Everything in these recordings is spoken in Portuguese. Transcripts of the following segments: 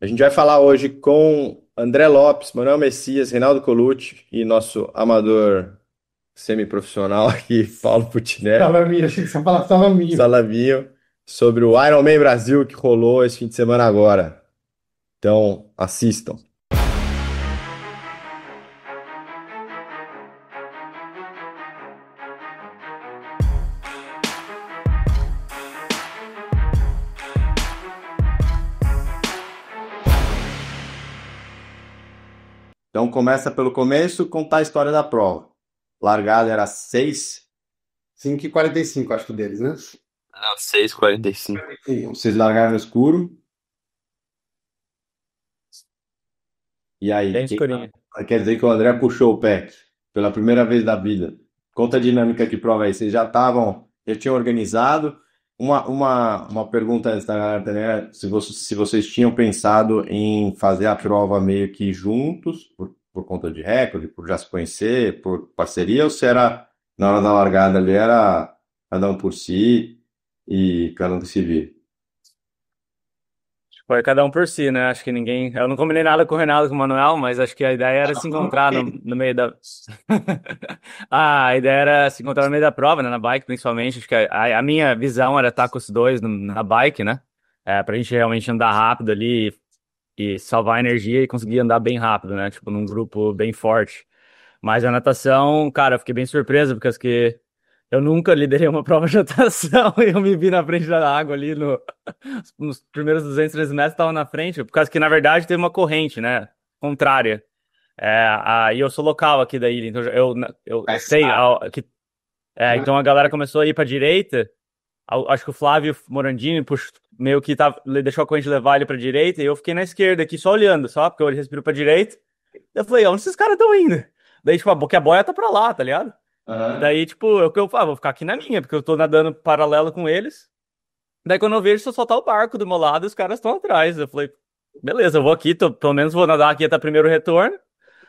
A gente vai falar hoje com André Lopes, Manuel Messias, Reinaldo Colucci e nosso amador semiprofissional aqui, Paulo Putineri, Salaminho, achei que você ia falar salaminho. Salavinho, sobre o Ironman Brasil que rolou esse fim de semana agora. Então, assistam. Então, começa pelo começo, contar a história da prova. Largada era 6. 5h45, acho que o deles, né? Não, 6h45. Vocês largaram no escuro. E aí, Bem escurinho. quer dizer que o André puxou o pack pela primeira vez da vida. Conta a dinâmica de prova aí. Vocês já tinham organizado. Uma pergunta antes da galera também é se vocês tinham pensado em fazer a prova meio que juntos, por conta de recorde, por já se conhecer, por parceria, ou se era na hora da largada ali, era cada um por si e cada um que se vira. Foi cada um por si, né? Acho que ninguém. Eu não combinei nada com o Renato e com o Manuel, mas acho que a ideia era se encontrar no meio da. A ideia era se encontrar no meio da prova, né? Na bike, principalmente. Acho que a minha visão era estar com os dois na bike, né? Pra gente realmente andar rápido ali e salvar energia e conseguir andar bem rápido, né? Tipo, num grupo bem forte. Mas a natação, cara, eu fiquei bem surpreso, porque acho que eu nunca liderei uma prova de natação e eu me vi na frente da água ali nos primeiros 200, 300 metros, estava na frente, por causa que, na verdade, teve uma corrente, né? Contrária. E eu sou local aqui da ilha, então eu sei então a galera começou a ir para direita. Acho que o Flávio Morandini meio que ele deixou a corrente levar ele para direita e eu fiquei na esquerda aqui só olhando, só porque eu respiro para direita. Eu falei, onde esses caras estão indo? Daí, tipo, que a boia tá pra lá, tá ligado? E Aham. daí, tipo, vou ficar aqui na minha, porque eu tô nadando paralelo com eles. Daí, quando eu vejo, só soltar o barco do meu lado e os caras estão atrás. Eu falei, beleza, eu vou aqui, pelo menos vou nadar aqui até primeiro retorno.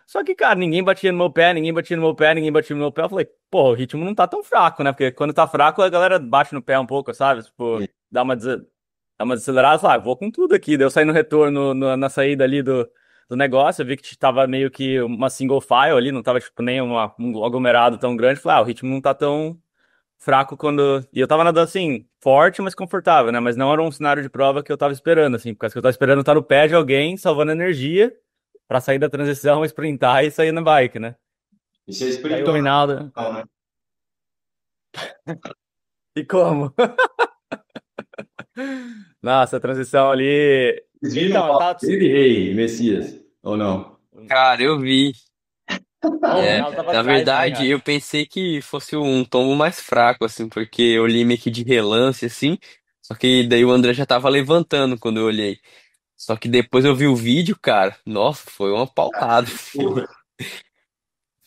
Só que, cara, ninguém batia no meu pé, ninguém batia no meu pé, ninguém batia no meu pé. Eu falei, pô, o ritmo não tá tão fraco, né? Porque quando tá fraco, a galera bate no pé um pouco, sabe? Tipo, dá uma desacelerada. Eu falei, vou com tudo aqui. Daí eu saí no retorno, na saída ali do negócio. Eu vi que tava meio que uma single file ali, não tava, tipo, nem um aglomerado tão grande. Eu falei, o ritmo não tá tão fraco quando. E eu tava nadando assim, forte, mas confortável, né? Mas não era um cenário de prova que eu tava esperando, assim, porque eu tava esperando estar no pé de alguém, salvando energia, pra sair da transição, sprintar e sair na bike, né? E você Daí o sprintou, Reinaldo. né? E como? Nossa, a transição ali. Vocês viram o Então, eu papo tava. dele, Rei Messias? Ou não? Cara, eu vi. O É, Reinaldo tava na atrás de mim, verdade, eu acho. pensei que fosse um tombo mais fraco, assim, porque eu olhei meio que de relance, assim. Só que daí o André já tava levantando quando eu olhei. Só que depois eu vi o vídeo, cara. Nossa, foi uma paulada. Porra.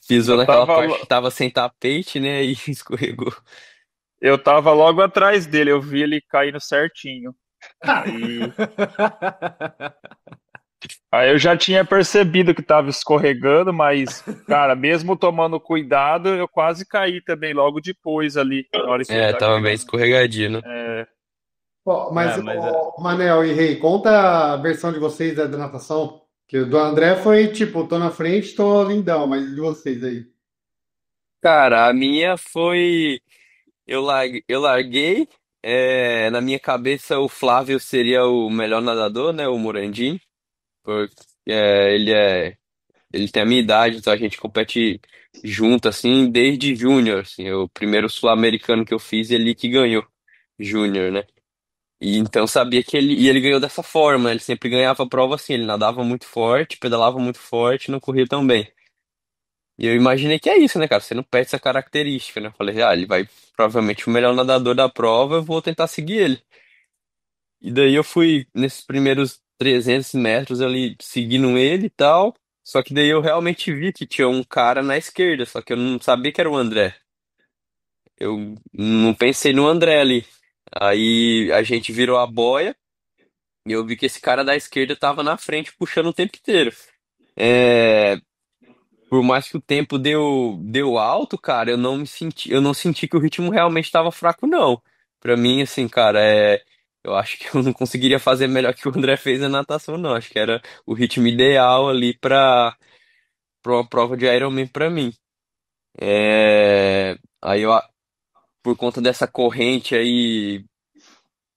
Pisou Eu naquela tava, parte que tava sem tapete, né? E escorregou. eu tava logo atrás dele, eu vi ele caindo certinho. Aí, aí eu já tinha percebido que tava escorregando, mas, cara, mesmo tomando cuidado, eu quase caí também logo depois ali, na hora que ele É, tá tava bem chegando. escorregadio, né? É, Pô, mas, Mas Manel e Rei, conta a versão de vocês da natação. Que o do André foi tipo, tô na frente, tô lindão, mas de vocês aí. Cara, a minha foi. Eu larguei. Na minha cabeça, o Flávio seria o melhor nadador, né? O Morandini. Porque ele tem a minha idade, então a gente compete junto, assim, desde júnior, assim. O primeiro sul-americano que eu fiz, ele que ganhou, júnior, né? E então sabia que ele ganhou dessa forma, né? Ele sempre ganhava a prova assim, ele nadava muito forte, pedalava muito forte, não corria tão bem. E eu imaginei que é isso, né, cara? Você não perde essa característica, né? Eu falei, ele vai provavelmente o melhor nadador da prova, eu vou tentar seguir ele. E daí eu fui nesses primeiros 300 metros ali seguindo ele e tal. Só que daí eu realmente vi que tinha um cara na esquerda, só que eu não sabia que era o André. Eu não pensei no André ali. Aí a gente virou a boia e eu vi que esse cara da esquerda tava na frente puxando o tempo inteiro. É, por mais que o tempo deu alto, cara, eu não senti que o ritmo realmente estava fraco, não. Pra mim, assim, cara, Eu acho que eu não conseguiria fazer melhor que o André fez na natação, não. Acho que era o ritmo ideal ali para uma prova de Ironman para mim. Aí eu, por conta dessa corrente aí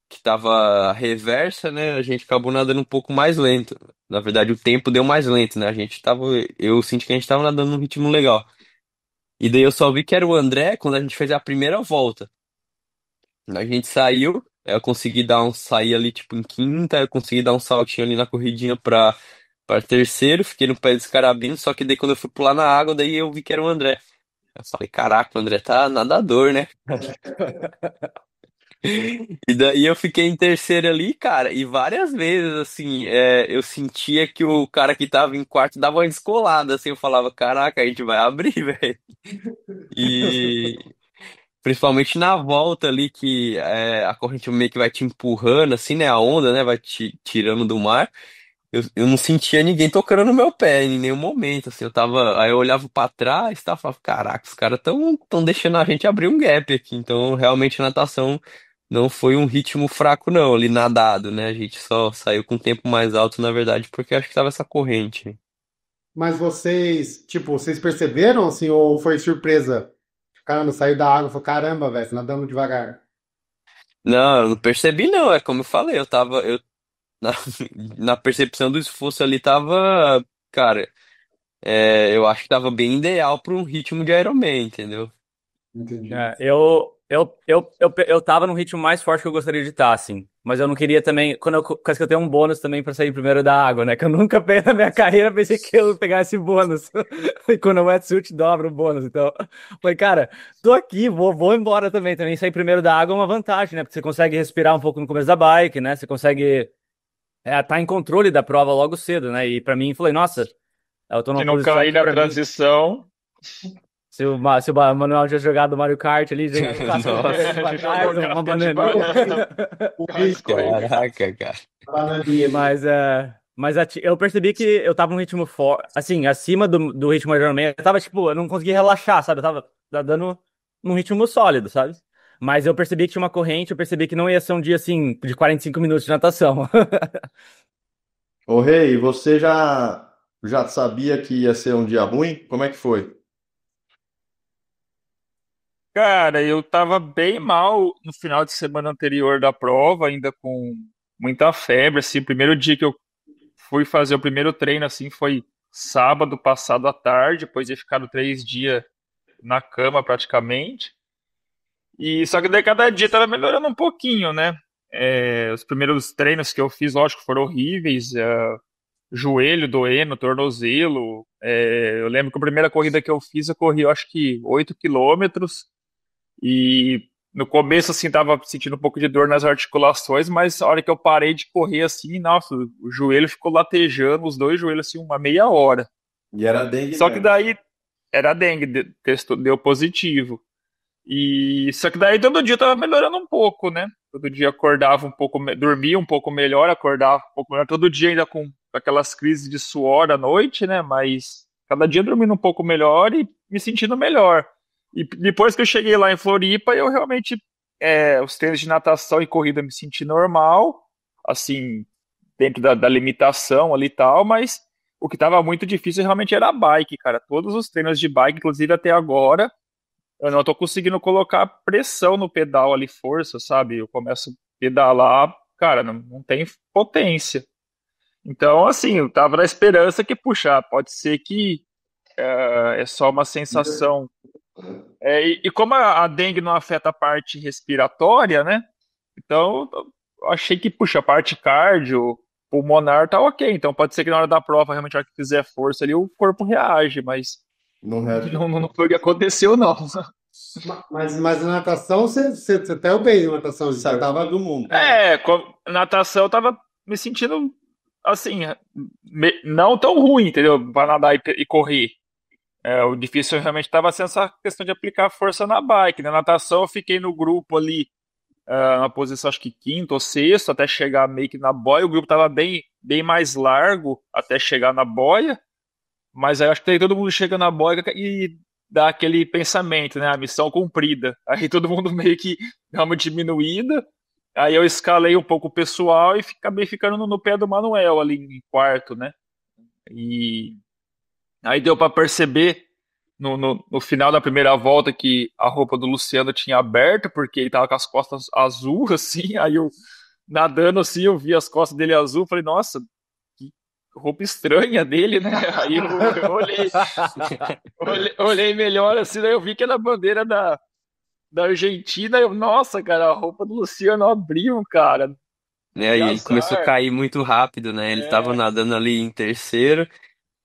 que tava reversa, né? A gente acabou nadando um pouco mais lento. Na verdade, o tempo deu mais lento, né? Eu senti que a gente tava nadando num ritmo legal. E daí eu só vi que era o André quando a gente fez a primeira volta. A gente saiu, eu consegui sair ali tipo em quinta, eu consegui dar um saltinho ali na corridinha para terceiro, fiquei no pé dos carabinhos, só que daí quando eu fui pular na água, daí eu vi que era o André. Eu falei, caraca, o André tá nadador, né? E daí eu fiquei em terceiro ali, cara, e várias vezes, assim, eu sentia que o cara que tava em quarto dava uma descolada, assim, eu falava, caraca, a gente vai abrir, velho. E principalmente na volta ali, que a corrente meio que vai te empurrando, assim, né, a onda, né, vai te tirando do mar. Eu não sentia ninguém tocando no meu pé em nenhum momento, assim, aí eu olhava pra trás e falava, caraca, os caras tão deixando a gente abrir um gap aqui, então realmente a natação não foi um ritmo fraco não, ali nadado, né, a gente só saiu com um tempo mais alto, na verdade, porque acho que tava essa corrente. Mas vocês, tipo, vocês perceberam, assim, ou foi surpresa? Caramba, saiu da água, falou, caramba, velho, você nadando devagar. Não, eu não percebi não, é como eu falei, na, na percepção do esforço ali tava, cara, eu acho que tava bem ideal para um ritmo de Ironman, entendeu? Entendi. Eu tava num ritmo mais forte que eu gostaria de estar, assim. Mas eu não queria também. Quase que eu tenho um bônus também pra sair primeiro da água, né? Que eu nunca na minha carreira pensei que eu ia pegar esse bônus. E quando o wetsuit dobra o bônus. Então, falei, cara, tô aqui, vou embora também. Também sair primeiro da água é uma vantagem, né? Porque você consegue respirar um pouco no começo da bike, né? Você consegue tá em controle da prova logo cedo, né? E pra mim, falei, nossa, eu tô Se numa não posição cair que na pra mim. transição, Se o Manuel tivesse jogado Mario Kart ali, jogado quatro correndo Nossa, pra jogou trás, uma casquete bananinha. O pra risco, escorregar. caraca, cara. bananinha ali. Eu percebi que eu tava num ritmo forte, assim, acima do ritmo Ironman. Eu tava, tipo, eu não conseguia relaxar, sabe? Eu tava dando num ritmo sólido, sabe? Mas eu percebi que tinha uma corrente, eu percebi que não ia ser um dia, assim, de 45 minutos de natação. Ô, Rei, você já sabia que ia ser um dia ruim? Como é que foi? Cara, eu tava bem mal no final de semana anterior da prova, ainda com muita febre, assim, o primeiro dia que eu fui fazer o primeiro treino, assim, foi sábado passado à tarde, depois de ficar 3 dias na cama praticamente. E só que daí cada dia tava melhorando um pouquinho, né? Os primeiros treinos que eu fiz, lógico, foram horríveis, joelho doendo, tornozelo. Eu lembro que a primeira corrida que eu fiz, eu corri, eu acho que 8 quilômetros. E no começo, assim, tava sentindo um pouco de dor nas articulações, mas a hora que eu parei de correr, assim, nossa, o joelho ficou latejando, os dois joelhos, assim, uma meia hora. E era dengue Só que mesmo. daí era dengue, testou, deu positivo. E só que daí todo dia tava melhorando um pouco, né? Todo dia acordava um pouco, dormia um pouco melhor, acordava um pouco melhor. Todo dia ainda com aquelas crises de suor à noite, né? Mas cada dia dormindo um pouco melhor e me sentindo melhor. E depois que eu cheguei lá em Floripa, eu realmente, os treinos de natação e corrida me senti normal, assim, dentro da limitação ali e tal, mas o que estava muito difícil realmente era a bike, cara. Todos os treinos de bike, inclusive até agora, eu não tô conseguindo colocar pressão no pedal ali, força, sabe? Eu começo a pedalar, cara, não tem potência. Então, assim, eu tava na esperança que, puxa, pode ser que é só uma sensação. E como a dengue não afeta a parte respiratória, né? Então, eu achei que, puxa, a parte cardio, pulmonar tá ok. Então, pode ser que na hora da prova, realmente, na hora que fizer força ali, o corpo reage, mas Não reage. não foi o que aconteceu, não. Mas na natação, você tá bem na natação, você Saiu tava. todo mundo. Natação eu tava me sentindo assim, não tão ruim, entendeu? Para nadar e correr. O difícil realmente estava sendo essa questão de aplicar força na bike. Na natação eu fiquei no grupo ali, na posição acho que quinto ou sexto, até chegar meio que na boia. O grupo tava bem mais largo até chegar na boia, mas aí eu acho que aí todo mundo chega na boia e dá aquele pensamento, né? A missão cumprida. Aí todo mundo meio que dá uma diminuída. Aí eu escalei um pouco o pessoal e acabei ficando no pé do Manuel ali em quarto, né? E aí deu para perceber no final da primeira volta que a roupa do Luciano tinha aberto, porque ele tava com as costas azul, assim, aí eu nadando assim, eu vi as costas dele azul, falei, nossa, que roupa estranha dele, né? Aí eu olhei melhor assim, daí eu vi que era a bandeira da Argentina, eu, nossa, cara, a roupa do Luciano abriu, cara, Né? que E ele começou a azar. cair muito rápido, né? Ele tava É, nadando ali em terceiro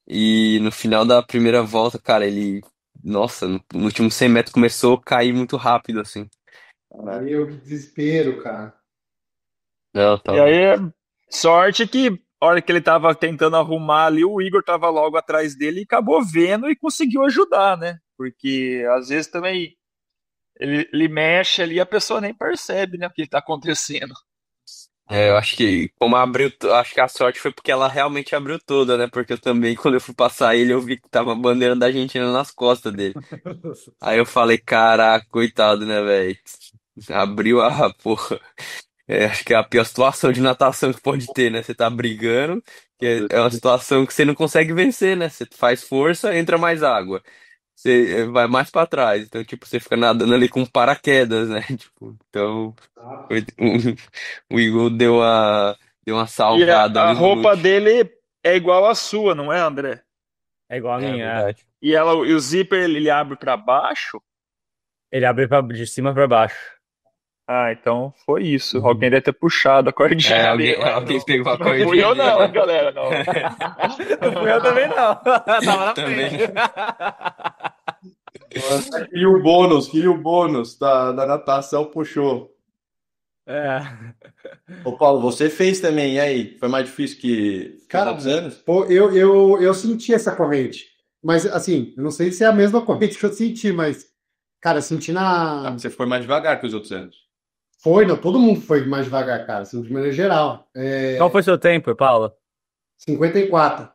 e no final da primeira volta, cara, ele, nossa, no último 100 metros começou a cair muito rápido, assim. Meu, que desespero, cara. Não, e tava. aí, sorte que a hora que ele tava tentando arrumar ali, o Igor tava logo atrás dele e acabou vendo e conseguiu ajudar, né? Porque às vezes também ele mexe ali e a pessoa nem percebe, né, o que tá acontecendo. É, eu acho que como abriu, acho que a sorte foi porque ela realmente abriu toda, né? Porque eu também, quando eu fui passar ele, eu vi que tava a bandeira da Argentina nas costas dele. Aí eu falei, caraca, coitado, né, velho? Abriu a porra. É, acho que é a pior situação de natação que pode ter, né? Você tá brigando, que é uma situação que você não consegue vencer, né? Você faz força, entra mais água. Você vai mais pra trás. Então, tipo, você fica nadando ali com paraquedas, né? Tipo, então, o Igor deu uma E salvada a ali no roupa último. dele é igual à sua, não é, André? É igual a É minha, é. verdade. E o zíper ele abre para baixo. Ele abre de cima pra baixo. Ah, então foi isso. Alguém Uhum. deve ter puxado a É, cordinha ali, alguém, mas alguém não, pegou a não fui cordinha eu dele não, hein, ali. galera, não. Não fui eu também, não. Tava na Também. frente. E o bônus da natação puxou. É. Ô, Paulo, você fez também, e aí? Foi mais difícil que os Cara, outros anos? pô, eu senti essa corrente. Mas, assim, eu não sei se é a mesma corrente que eu senti, mas, cara, eu senti Ah, na. você foi mais devagar que os outros anos. Foi, não, todo mundo foi mais devagar, cara, assim, de maneira geral. Qual foi seu tempo, Paulo? 54.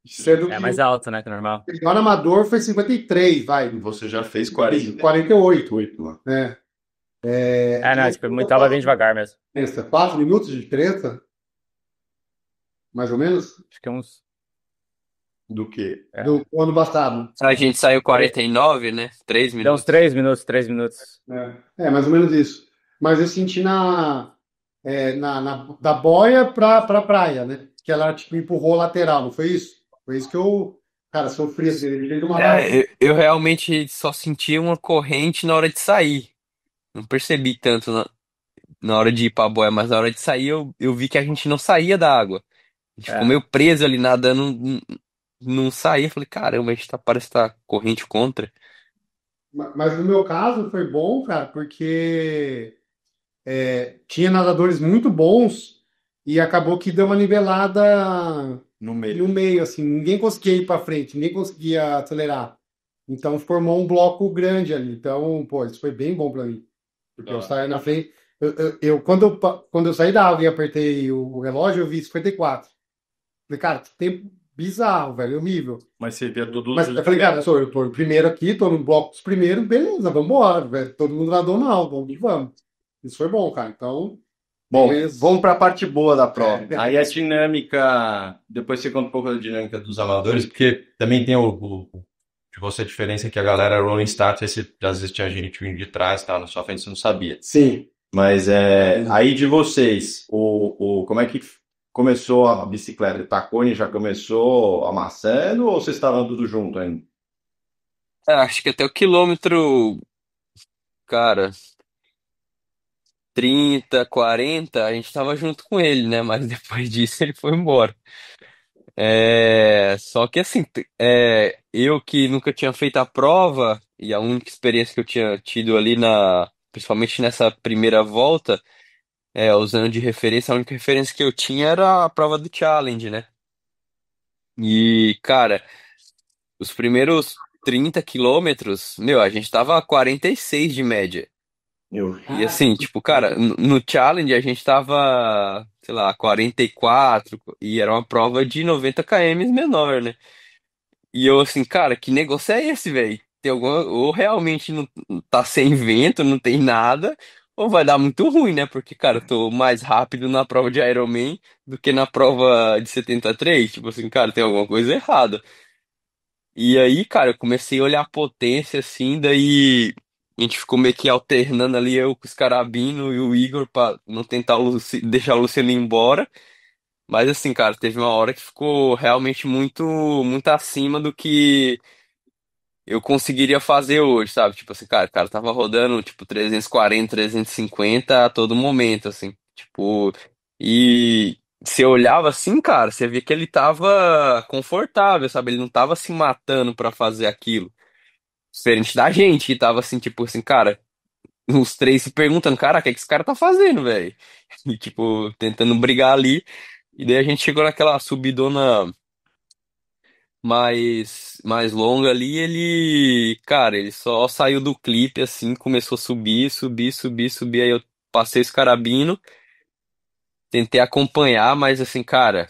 Sendo É que mais o alto, né, que o normal. melhor amador foi 53, vai. E você já fez 40. 48, 8 lá. né? É, não, tipo, muito tava bem devagar mesmo. Diferença, 4 minutos de diferença, mais ou menos, Acho que uns. Do que? É. do ano passado. A gente saiu 49, né? 3 Deu uns minutos. 3 minutos, 3 minutos. Mais ou menos isso. Mas eu senti da boia pra praia, né? Que ela, tipo, empurrou lateral, não foi isso? Foi isso que eu, cara, sofri, assim, ele veio de uma É, lado. eu realmente só senti uma corrente na hora de sair. Não percebi tanto na hora de ir pra boia, mas na hora de sair eu vi que a gente não saía da água. A gente ficou É. meio preso ali nadando, não saía. Falei, caramba, a gente parece que tá corrente contra. Mas no meu caso foi bom, cara, porque tinha nadadores muito bons e acabou que deu uma nivelada No no meio. meio, assim, ninguém conseguia ir para frente, ninguém conseguia acelerar. Então formou um bloco grande ali. Então, pô, isso foi bem bom para mim, porque eu Tá. saí na frente. Quando eu saí da água e apertei o relógio, eu vi 54. Falei, cara, que tempo bizarro, velho, horrível. Mas você via Mas eu falei, cara, eu tô o primeiro aqui, tô no bloco dos primeiros, beleza, vamos embora, velho. Todo mundo nadou mal, vamos que vamos. Isso foi bom, cara. Então, Bom, beleza. vamos para a parte boa da prova. É. Aí a dinâmica. Depois você conta um pouco da dinâmica dos amadores, porque também tem de você a diferença que a galera Rolling Start, às vezes tinha gente vindo de trás, tá, na sua frente, você não sabia. Sim. Mas aí de vocês, como é que começou a bicicleta? O Tacone já começou amassando ou vocês estavam tudo junto ainda? É, acho que até o quilômetro, cara, 30, 40, a gente tava junto com ele, né? Mas depois disso ele foi embora. É, só que assim, eu que nunca tinha feito a prova, e a única experiência que eu tinha tido ali principalmente nessa primeira volta, usando de referência, a única referência que eu tinha era a prova do Challenge, né? E, cara, os primeiros 30 quilômetros, meu, a gente tava a 46 de média. Eu. E assim, tipo, cara, no Challenge a gente tava, sei lá, 44, e era uma prova de 90 km menor, né? E eu assim, cara, que negócio é esse, velho? Tem alguma, ou realmente não tá sem vento, não tem nada, ou vai dar muito ruim, né? Porque, cara, eu tô mais rápido na prova de Ironman do que na prova de 73. Tipo assim, cara, tem alguma coisa errada. E aí, cara, eu comecei a olhar a potência, assim, daí a gente ficou meio que alternando ali, eu com o Scarabino e o Igor, pra não tentar deixar o Luciano ir embora. Mas assim, cara, teve uma hora que ficou realmente muito acima do que eu conseguiria fazer hoje, sabe? Tipo assim, cara, o cara tava rodando, tipo, 340, 350 a todo momento, assim. Tipo, e você olhava assim, cara, você via que ele tava confortável, sabe? Ele não tava se matando pra fazer aquilo. Diferente da gente, que tava assim, tipo assim, cara, os três se perguntando, cara, o que é que esse cara tá fazendo, velho? E, tipo, tentando brigar ali. E daí a gente chegou naquela subidona mais longa ali, ele, cara, ele só saiu do clipe assim, começou a subir, subir, subir, subir, aí eu passei esse carabino, tentei acompanhar, mas assim, cara,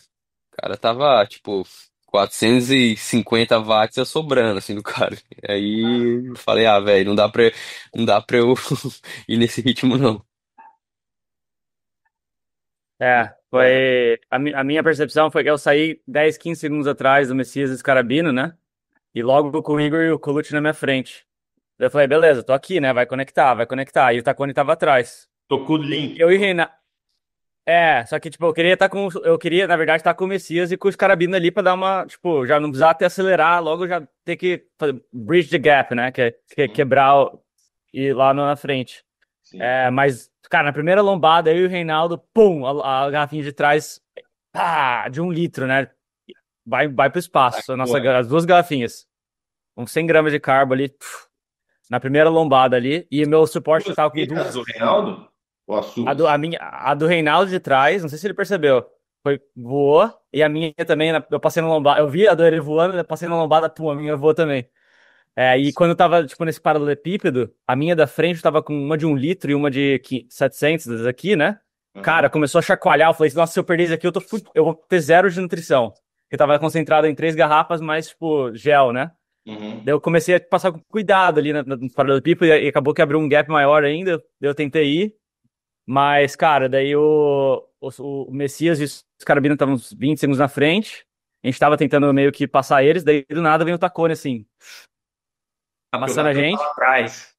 o cara tava tipo 450 watts a sobrando assim do cara. Aí eu falei, ah, velho, não dá pra eu ir nesse ritmo não. A minha percepção foi que eu saí 10, 15 segundos atrás do Messias Scarabino, né? E logo com o Igor e o Colucci na minha frente. Daí eu falei, beleza, tô aqui, né? Vai conectar, vai conectar. E o Tacone tava atrás. Tô com o link. Eu e Reina. É, só que, tipo, eu queria estar com. Eu queria, na verdade, estar com o Messias e com os carabina ali pra dar uma. Tipo, já não precisar até acelerar, logo já ter que bridge the gap, né? Que é quebrar e ir lá na frente. Sim. É, mas, cara, na primeira lombada, eu e o Reinaldo, pum, a garrafinha de trás, pá, de 1 litro, né? Vai pro espaço, as duas garrafinhas. Uns 100 gramas de carbo ali, na primeira lombada ali, e meu suporte tava com As duas. do Reinaldo? Ou as suas? A do Reinaldo de trás, não sei se ele percebeu. Voou, e a minha também, eu passei na lombada. Eu vi a dele voando, eu passei na lombada, pum, a minha voou também. É, e quando eu tava, tipo, nesse paralelepípedo, a minha da frente tava com uma de 1 litro e uma de 700 das aqui, né? Aham. Cara, começou a chacoalhar. Eu falei, nossa, se eu perder isso aqui, eu vou ter zero de nutrição. Eu tava concentrado em 3 garrafas, mais, tipo, gel, né? Uhum. Daí eu comecei a passar com cuidado ali no paralelepípedo e acabou que abriu um gap maior ainda. Daí eu tentei ir. Mas, cara, daí o Messias e os Carabina estavam uns 20 segundos na frente. A gente tava tentando meio que passar eles, daí do nada vem o Tacone, assim, Ah, porque o amassando a Tacão tava gente. atrás.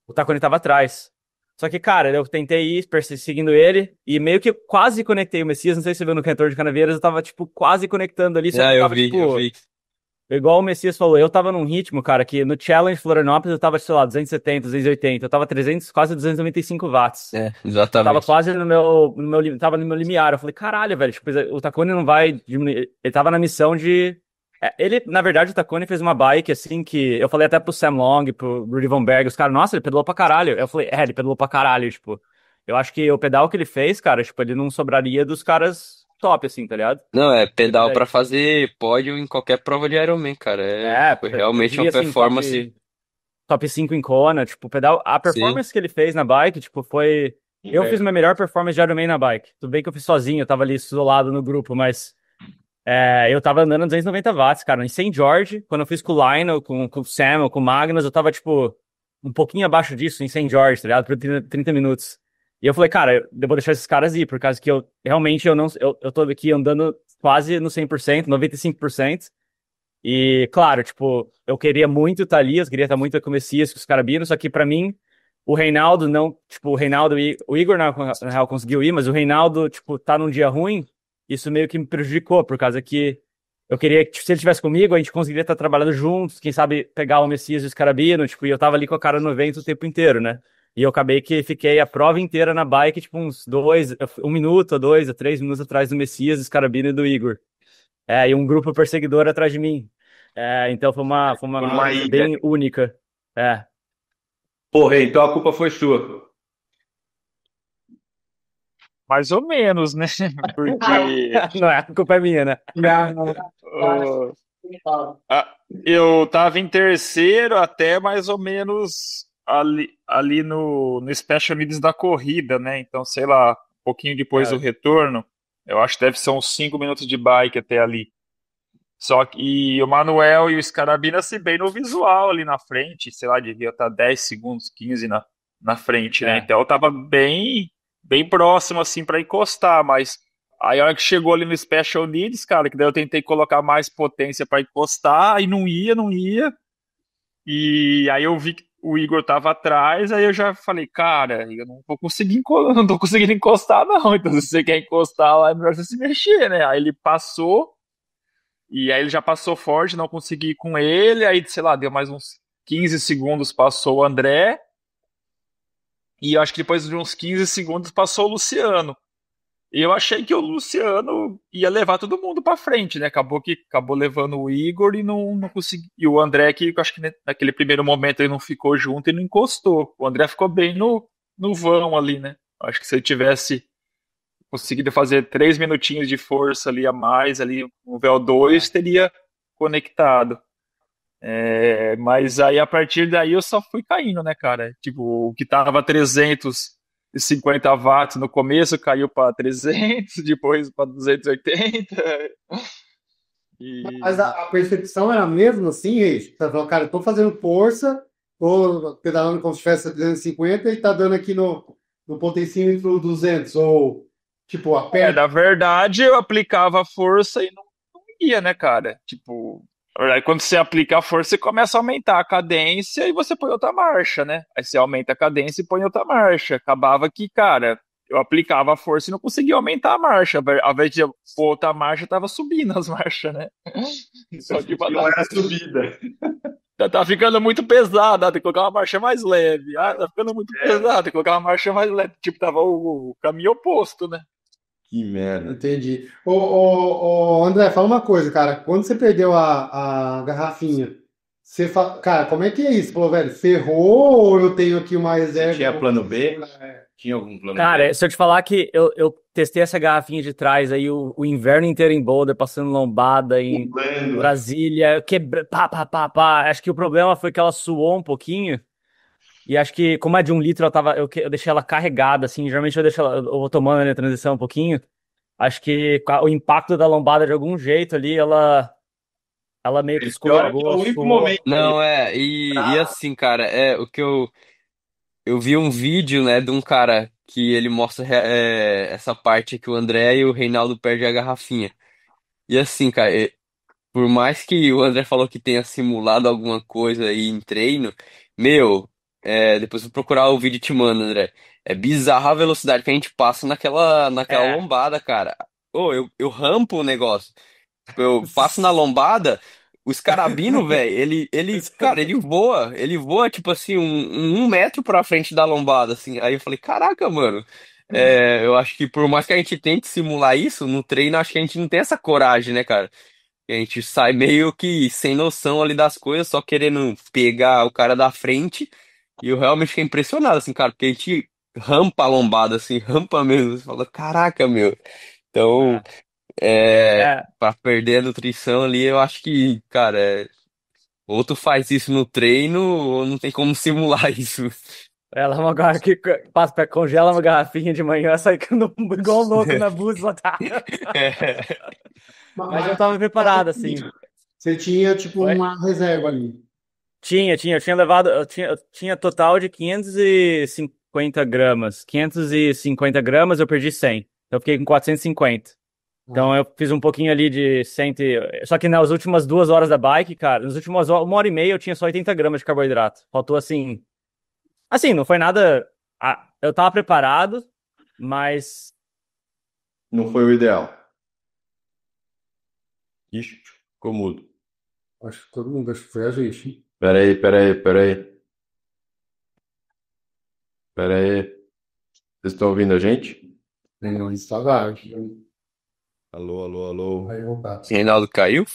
O Tacone tava atrás. Só que, cara, eu tentei ir perseguindo ele e meio que quase conectei o Messias. Não sei se você viu no Cantor de Canaveiras, eu tava, tipo, quase conectando ali, só que Ah, eu eu tava, vi, eu tipo, vi. igual o Messias falou, eu tava num ritmo, cara, que no Challenge Florianópolis eu tava, sei lá, 270, 280. Eu tava 300, quase 295 watts. É, Eu tava exatamente. quase tava no meu limiar. Eu falei, caralho, velho, tipo, o Tacone não vai diminuir. Ele tava na missão de. Ele, na verdade, o Tacone fez uma bike assim que eu falei até pro Sam Long, pro Rudy Von Berg, os caras, nossa, ele pedalou pra caralho. Eu falei, ele pedalou pra caralho, tipo. Eu acho que o pedal que ele fez, cara, tipo, ele não sobraria dos caras top, assim, tá ligado? Não, é Tipo, pedal pra fazer pódio em qualquer prova de Ironman, cara. Foi eu realmente uma diria assim, performance. top 5 em Kona, tipo, pedal, a Sim. performance que ele fez na bike, tipo, foi. Eu fiz Impecável. minha melhor performance de Ironman na bike. Tudo bem que eu fiz sozinho, eu tava ali isolado no grupo, mas eu tava andando a 290 watts, cara. Em Saint George, quando eu fiz com o Lionel, com o Sam, com o Magnus, eu tava, tipo, um pouquinho abaixo disso, em Saint George, tá ligado? Por 30 minutos. E eu falei, cara, eu vou deixar esses caras ir, por causa que eu realmente eu não. Eu tô aqui andando quase no 100%, 95%. E, claro, tipo, eu queria muito estar ali, eu queria estar muito com o Messias, com os carabinos, só que pra mim, o Reinaldo não, tipo, o Reinaldo e o Igor, na real, conseguiu ir, mas o Reinaldo, tipo, tá num dia ruim, isso meio que me prejudicou, por causa que eu queria que, tipo, se ele estivesse comigo, a gente conseguiria estar trabalhando juntos, quem sabe pegar o Messias e os carabinos, tipo, e eu tava ali com a cara no vento o tempo inteiro, né? E eu acabei que fiquei a prova inteira na bike, tipo, uns 1 minuto, 2 a 3 minutos atrás do Messias, dos carabinos e do Igor. E um grupo perseguidor atrás de mim. Então foi uma Foi numa memória ilha. bem única. É. Porra, então a culpa foi sua. Mais ou menos, né? Porque Não é, a culpa é minha, né? ô, eu tava em terceiro até mais ou menos ali no Special Needs da corrida, né? Então, sei lá, um pouquinho depois do É. retorno, eu acho que deve ser uns 5 minutos de bike até ali. Só que e o Manuel e o Scarabina se bem no visual ali na frente, sei lá, devia estar 10 segundos, 15 na, na frente, né? É. Então eu tava bem próximo, assim, pra encostar, mas aí a hora que chegou ali no Special Needs, cara, que daí eu tentei colocar mais potência pra encostar, aí não ia, e aí eu vi que o Igor tava atrás, aí eu já falei, cara, eu não vou conseguir, não tô conseguindo encostar, não. Então, se você quer encostar lá, é melhor você se mexer, né? Aí ele passou, e aí ele já passou forte, não consegui ir com ele, aí, sei lá, deu mais uns 15 segundos, passou o André, e eu acho que depois de uns 15 segundos passou o Luciano. E eu achei que o Luciano ia levar todo mundo pra frente, né? Acabou levando o Igor e não conseguiu. E o André, que eu acho que naquele primeiro momento ele não ficou junto e não encostou. O André ficou bem no vão ali, né? Eu acho que se ele tivesse conseguido fazer 3 minutinhos de força ali a mais, ali no VO2, teria conectado. Mas aí a partir daí eu só fui caindo, né, cara? Tipo, o que tava 350 watts no começo caiu para 300, depois para 280. Mas E a percepção era a mesma, assim, Reis? Você falou, cara, eu tô fazendo força, tô pedalando como se tivesse 250 e tá dando aqui no potencímetro 200, ou, tipo, aperta. na verdade eu aplicava a força e não ia, né, cara? Tipo, na verdade, quando você aplica a força, você começa a aumentar a cadência e você põe outra marcha, né? Aí você aumenta a cadência e põe outra marcha. Acabava que, cara, eu aplicava a força e não conseguia aumentar a marcha. Ao invés de pôr outra marcha, tava subindo as marchas, né? Só que Não era subida. tá ficando muito pesado, tem que colocar uma marcha mais leve. Ah, tá ficando muito pesado, tem que colocar uma marcha mais leve. Tipo, tava o caminho oposto, né? Que merda. Entendi. André, fala uma coisa, cara. Quando você perdeu a garrafinha, cara, como é que é isso? Você falou, velho, ferrou ou eu tenho aqui uma Você reserva? tinha plano B? Tinha algum plano Cara, B? se eu te falar que eu testei essa garrafinha de trás aí o inverno inteiro em Boulder, passando lombada em Pulando. Brasília, pá, pá, pá, pá. Acho que o problema foi que ela suou um pouquinho. E acho que, como é de 1 litro, eu deixei ela carregada, assim. Geralmente eu deixo ela, eu vou tomando a transição um pouquinho. Acho que o impacto da lombada, de algum jeito ali, ela meio que Pior é que é o escorregou, único suou. momento aí. Não, e assim, cara, o que eu vi um vídeo, né, de um cara que ele mostra essa parte que o André e o Reinaldo perdem a garrafinha. E assim, cara, por mais que o André falou que tenha simulado alguma coisa aí em treino, meu, depois eu vou procurar o vídeo e te mando, André. É bizarro a velocidade que a gente passa naquela É. lombada, cara. Ô, eu rampo o negócio. Tipo, eu passo na lombada, o escarabino, velho, cara, ele voa, tipo assim, um metro pra frente da lombada, assim. Aí eu falei, caraca, mano, eu acho que por mais que a gente tente simular isso, no treino, acho que a gente não tem essa coragem, né, cara? A gente sai meio que sem noção ali das coisas, só querendo pegar o cara da frente. E eu realmente fiquei impressionado, assim, cara, porque a gente rampa a lombada, assim, rampa mesmo. Você fala, caraca, meu. Então, É, pra perder a nutrição ali, eu acho que, cara, ou tu faz isso no treino, ou não tem como simular isso. ela é uma garrafa que congela uma garrafinha de manhã, sai igual um louco na bússola, tá? Mas eu tava preparado, assim. Você tinha, tipo, Oi? uma reserva ali. Eu tinha levado, eu tinha total de 550 gramas. 550 gramas, eu perdi 100. Então eu fiquei com 450. Então eu fiz um pouquinho ali de 100. Só que nas últimas 2 horas da bike, cara, nas últimas 1 hora e meia eu tinha só 80 gramas de carboidrato. Faltou assim. Assim, não foi nada. Eu tava preparado, mas. Não foi o ideal. Ixi, ficou mudo. Acho que todo mundo, acho que foi a gente. Peraí, peraí, peraí. Peraí. Vocês estão ouvindo a gente? Não, instalar. Alô, alô, alô. Aí voltar. Reinaldo caiu?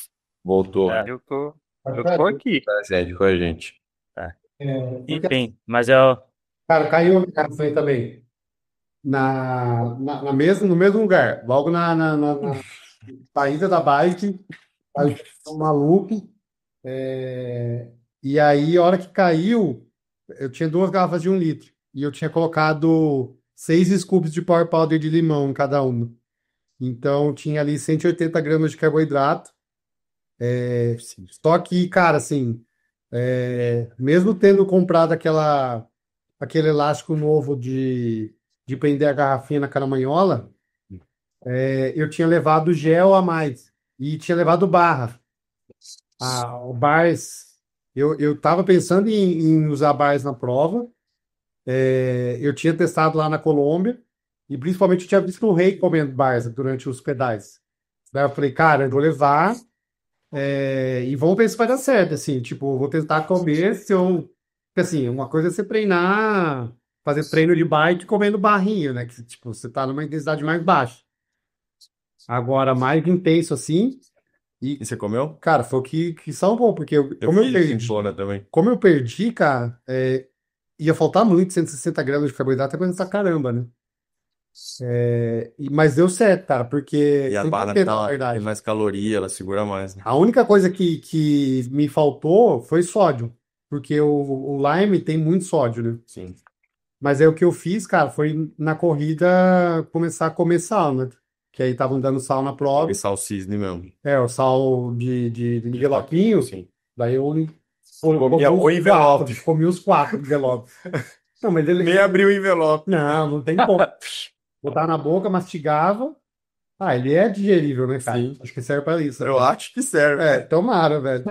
Voltou. É, Eu tô aqui. Presente com a gente. tá. Porque, Enfim, mas eu. cara, caiu a garrafinha também. No mesmo lugar. Logo na saída da bike, aí um maluco. E aí, a hora que caiu, eu tinha 2 garrafas de 1 litro. E eu tinha colocado 6 scoops de Power Powder de limão em cada uma. Então, tinha ali 180 gramas de carboidrato. Só que, cara, assim, mesmo tendo comprado aquele elástico novo de prender a garrafinha na caramanhola, eu tinha levado gel a mais e tinha levado barra. O bars, eu tava pensando em usar bars na prova. Eu tinha testado lá na Colômbia e principalmente eu tinha visto o Rei comendo bars durante os pedais. Daí eu falei, cara, eu vou levar e vamos ver se vai dar certo, assim, tipo, eu vou tentar comer se eu... Porque, assim, uma coisa é você treinar, fazer treino de bike comendo barrinho, né? Que, tipo, você tá numa intensidade mais baixa. Agora, mais intenso assim, E você comeu? cara, foi o que salvou, porque Eu fiz sinfona também. como eu perdi, cara, ia faltar muito, 160 gramas de carboidrato é coisa pra caramba, né? Mas deu certo, cara, porque E a foi barra importante, na tem verdade. mais caloria, ela segura mais, né? A única coisa que me faltou foi sódio, porque o Lime tem muito sódio, né? Sim. Mas aí o que eu fiz, cara, foi na corrida começar a comer sal, né? Que aí estavam dando sal na prova. E sal cisne mesmo. O sal de envelopinho. Sim. Daí eu Comia comi o envelope. comi os 4 envelopes. Não, mas ele... Nem abriu o envelope. Não tem como. Botar na boca, mastigava. Ele é digerível, né, cara? Sim. Acho que serve pra isso. Eu acho que serve. Tomara, velho.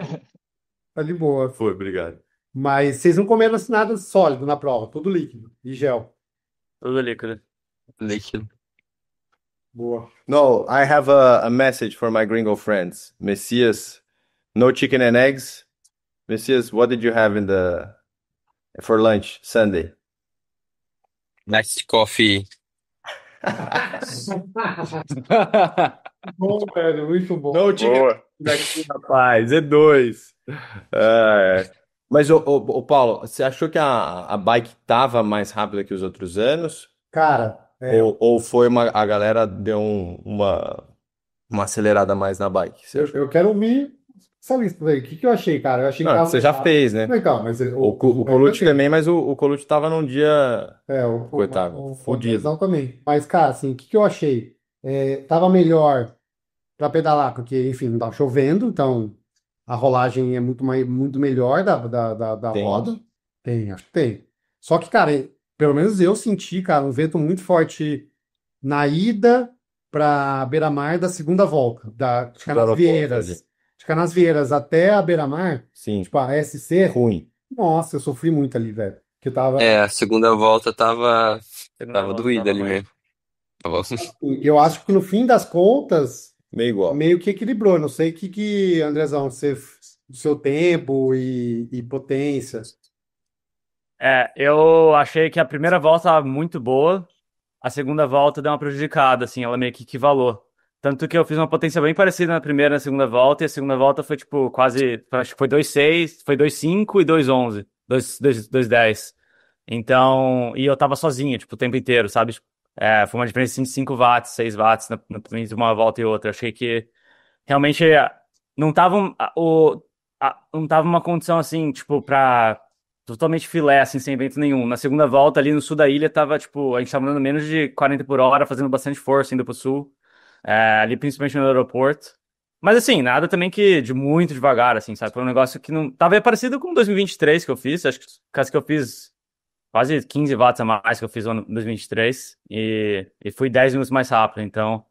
Tá de boa. Foi, obrigado. Mas vocês não comeram assim nada sólido na prova, tudo líquido e gel. Tudo líquido. Líquido. Boa. No, I have a message for my gringo friends. Messias, no chicken and eggs. Messias, what did you have for lunch Sunday? Nice coffee. Bom, velho, muito bom. No chicken Boa. daqui, rapaz, é dois. Mas, ô, Paulo, você achou que a bike tava mais rápida que os outros anos? Cara, Ou foi a galera deu uma acelerada mais na bike? Você achou? eu quero ouvir essa lista aí. O que eu achei, cara? Eu achei que Não, tava você já mais fez, né? rápido. Então, mas O Colucci também, mas o Colucci tava num dia, coitado, o fudido. Andrezão também. Mas, cara, assim, o que eu achei? Tava melhor pra pedalar, porque, enfim, não tava chovendo, então a rolagem é muito melhor da Tem. roda. Tem, acho que tem. Só que, cara, pelo menos eu senti, cara, um vento muito forte na ida para Beira-Mar da segunda volta, de Canasvieiras. ali. De Canasvieiras até a Beira-Mar, Sim, tipo, a SC, ruim. nossa, eu sofri muito ali, velho. Que eu tava. A segunda volta tava Segunda volta doída tava ali ruim. mesmo. Tava... Eu acho que no fim das contas, Meio igual. meio que equilibrou. Não sei Andrezão, o seu tempo e potência. Eu achei que a primeira volta estava muito boa, a segunda volta deu uma prejudicada, assim, ela meio que equivalou. Tanto que eu fiz uma potência bem parecida na primeira e na segunda volta, e a segunda volta foi tipo quase, acho que foi 2,6, foi 2,5 e 2,11, 2,10. Então, e eu tava sozinho, tipo, o tempo inteiro, sabe? Foi uma diferença de 5 watts, 6 watts entre uma volta e outra. Eu achei que realmente não tava, não tava uma condição assim, tipo, pra totalmente filé, assim, sem vento nenhum. Na segunda volta, ali no sul da ilha, tava, tipo, a gente tava andando menos de 40 por hora, fazendo bastante força indo pro sul, ali principalmente no aeroporto. Mas assim, nada também que de muito devagar, assim, sabe? Foi um negócio que não. Tava parecido com o 2023 que eu fiz, acho que caso que eu fiz quase 15 watts a mais que eu fiz no ano 2023 e fui 10 minutos mais rápido, então.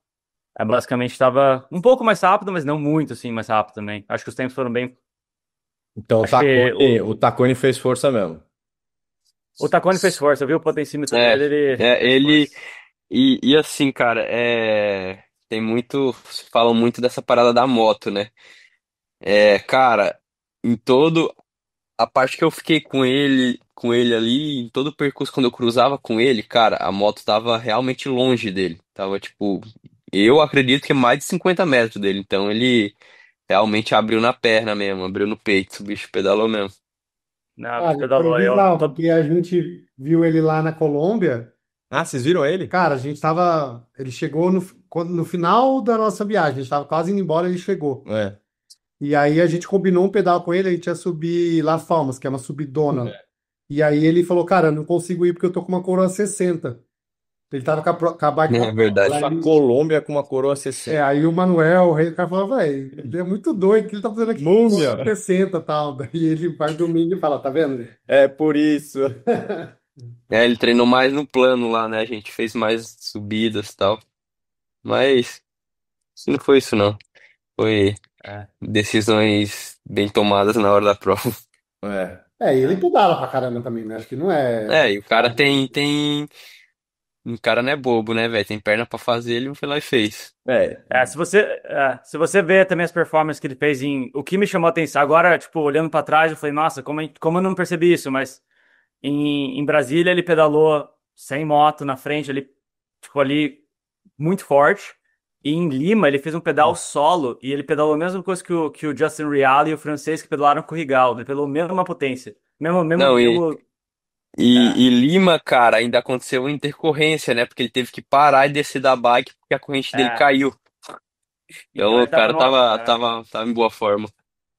Basicamente estava um pouco mais rápido, mas não muito assim mais rápido também. Acho que os tempos foram bem. Então Acho que o Taconi fez força mesmo. o Taconi fez força, eu vi o potencímetro dele, ele e assim, cara, tem muito, falam muito dessa parada da moto, né? Cara, em todo a parte que eu fiquei com ele ali, em todo o percurso quando eu cruzava com ele, cara, a moto tava realmente longe dele. Tava tipo, eu acredito que mais de 50 metros dele, então ele realmente abriu na perna mesmo, abriu no peito, o bicho pedalou mesmo. na Cara, pedalou. foi bizarro, porque a gente viu ele lá na Colômbia. Ah, vocês viram ele? Cara, a gente tava. Ele chegou no final da nossa viagem, a gente tava quase indo embora, ele chegou. É. E aí a gente combinou um pedal com ele, a gente ia subir Las Palmas, que é uma subidona. E aí ele falou, cara, eu não consigo ir porque eu tô com uma coroa 60. Ele tava com a bike. É verdade. A Colômbia com uma coroa 60. Aí o Manuel, o rei do cara, falou, velho, ele é muito doido, o que ele tá fazendo aqui? Múmia. Coroa 60 e tal. Daí ele vai domingo e fala, tá vendo? É por isso. Ele treinou mais no plano lá, né? A gente fez mais subidas e tal. Mas não foi isso, não. Foi É. decisões bem tomadas na hora da prova. É. É, e ele pedala pra caramba também, né? Acho que não é. E o cara tem. O cara não é bobo, né, velho? Tem perna pra fazer, ele foi lá e fez. Se você vê também as performances que ele fez o que me chamou a atenção, agora, tipo, olhando pra trás, eu falei, nossa, como eu não percebi isso, mas em Brasília ele pedalou sem moto na frente, ele, tipo, ali, muito forte, e em Lima ele fez um pedal solo, e ele pedalou a mesma coisa que o Justin Reale e o francês que pedalaram com o Rigal, ele pedalou a mesma potência, Não, mesmo, e Lima, cara, ainda aconteceu uma intercorrência, né? Porque ele teve que parar e descer da bike porque a corrente dele é, caiu. então Então o ele tava cara numa, tava em boa forma.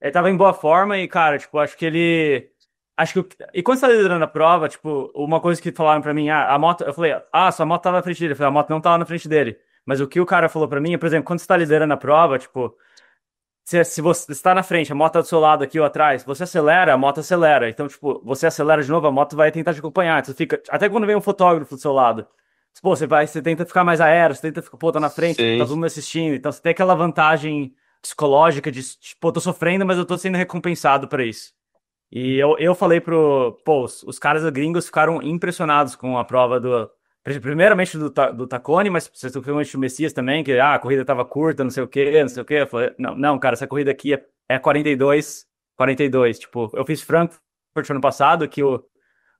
ele tava em boa forma e, cara, tipo, acho que ele. Acho que. E quando você tá liderando a prova, tipo, uma coisa que falaram pra mim, a moto. Eu falei, sua moto tava na frente dele. Eu falei, a moto não tava na frente dele. Mas o que o cara falou pra mim, por exemplo, quando você tá liderando a prova, tipo, se você está na frente, a moto tá do seu lado aqui ou atrás, você acelera, a moto acelera. Então, tipo, você acelera de novo, a moto vai tentar te acompanhar. Então, você fica. Até quando vem um fotógrafo do seu lado. Pô, você tenta ficar mais aéreo, você tenta ficar, pô, tá na frente, tá Sim. todo mundo assistindo. Então, você tem aquela vantagem psicológica de, tipo, eu tô sofrendo, mas eu tô sendo recompensado por isso. E eu falei pô, os caras gringos ficaram impressionados com a prova primeiramente do Tacone, mas principalmente do Messias também, que a corrida tava curta, não sei o quê, não sei o quê. Eu falei, não, não, cara, essa corrida aqui é 42, tipo, eu fiz Frankfurt ano passado, que o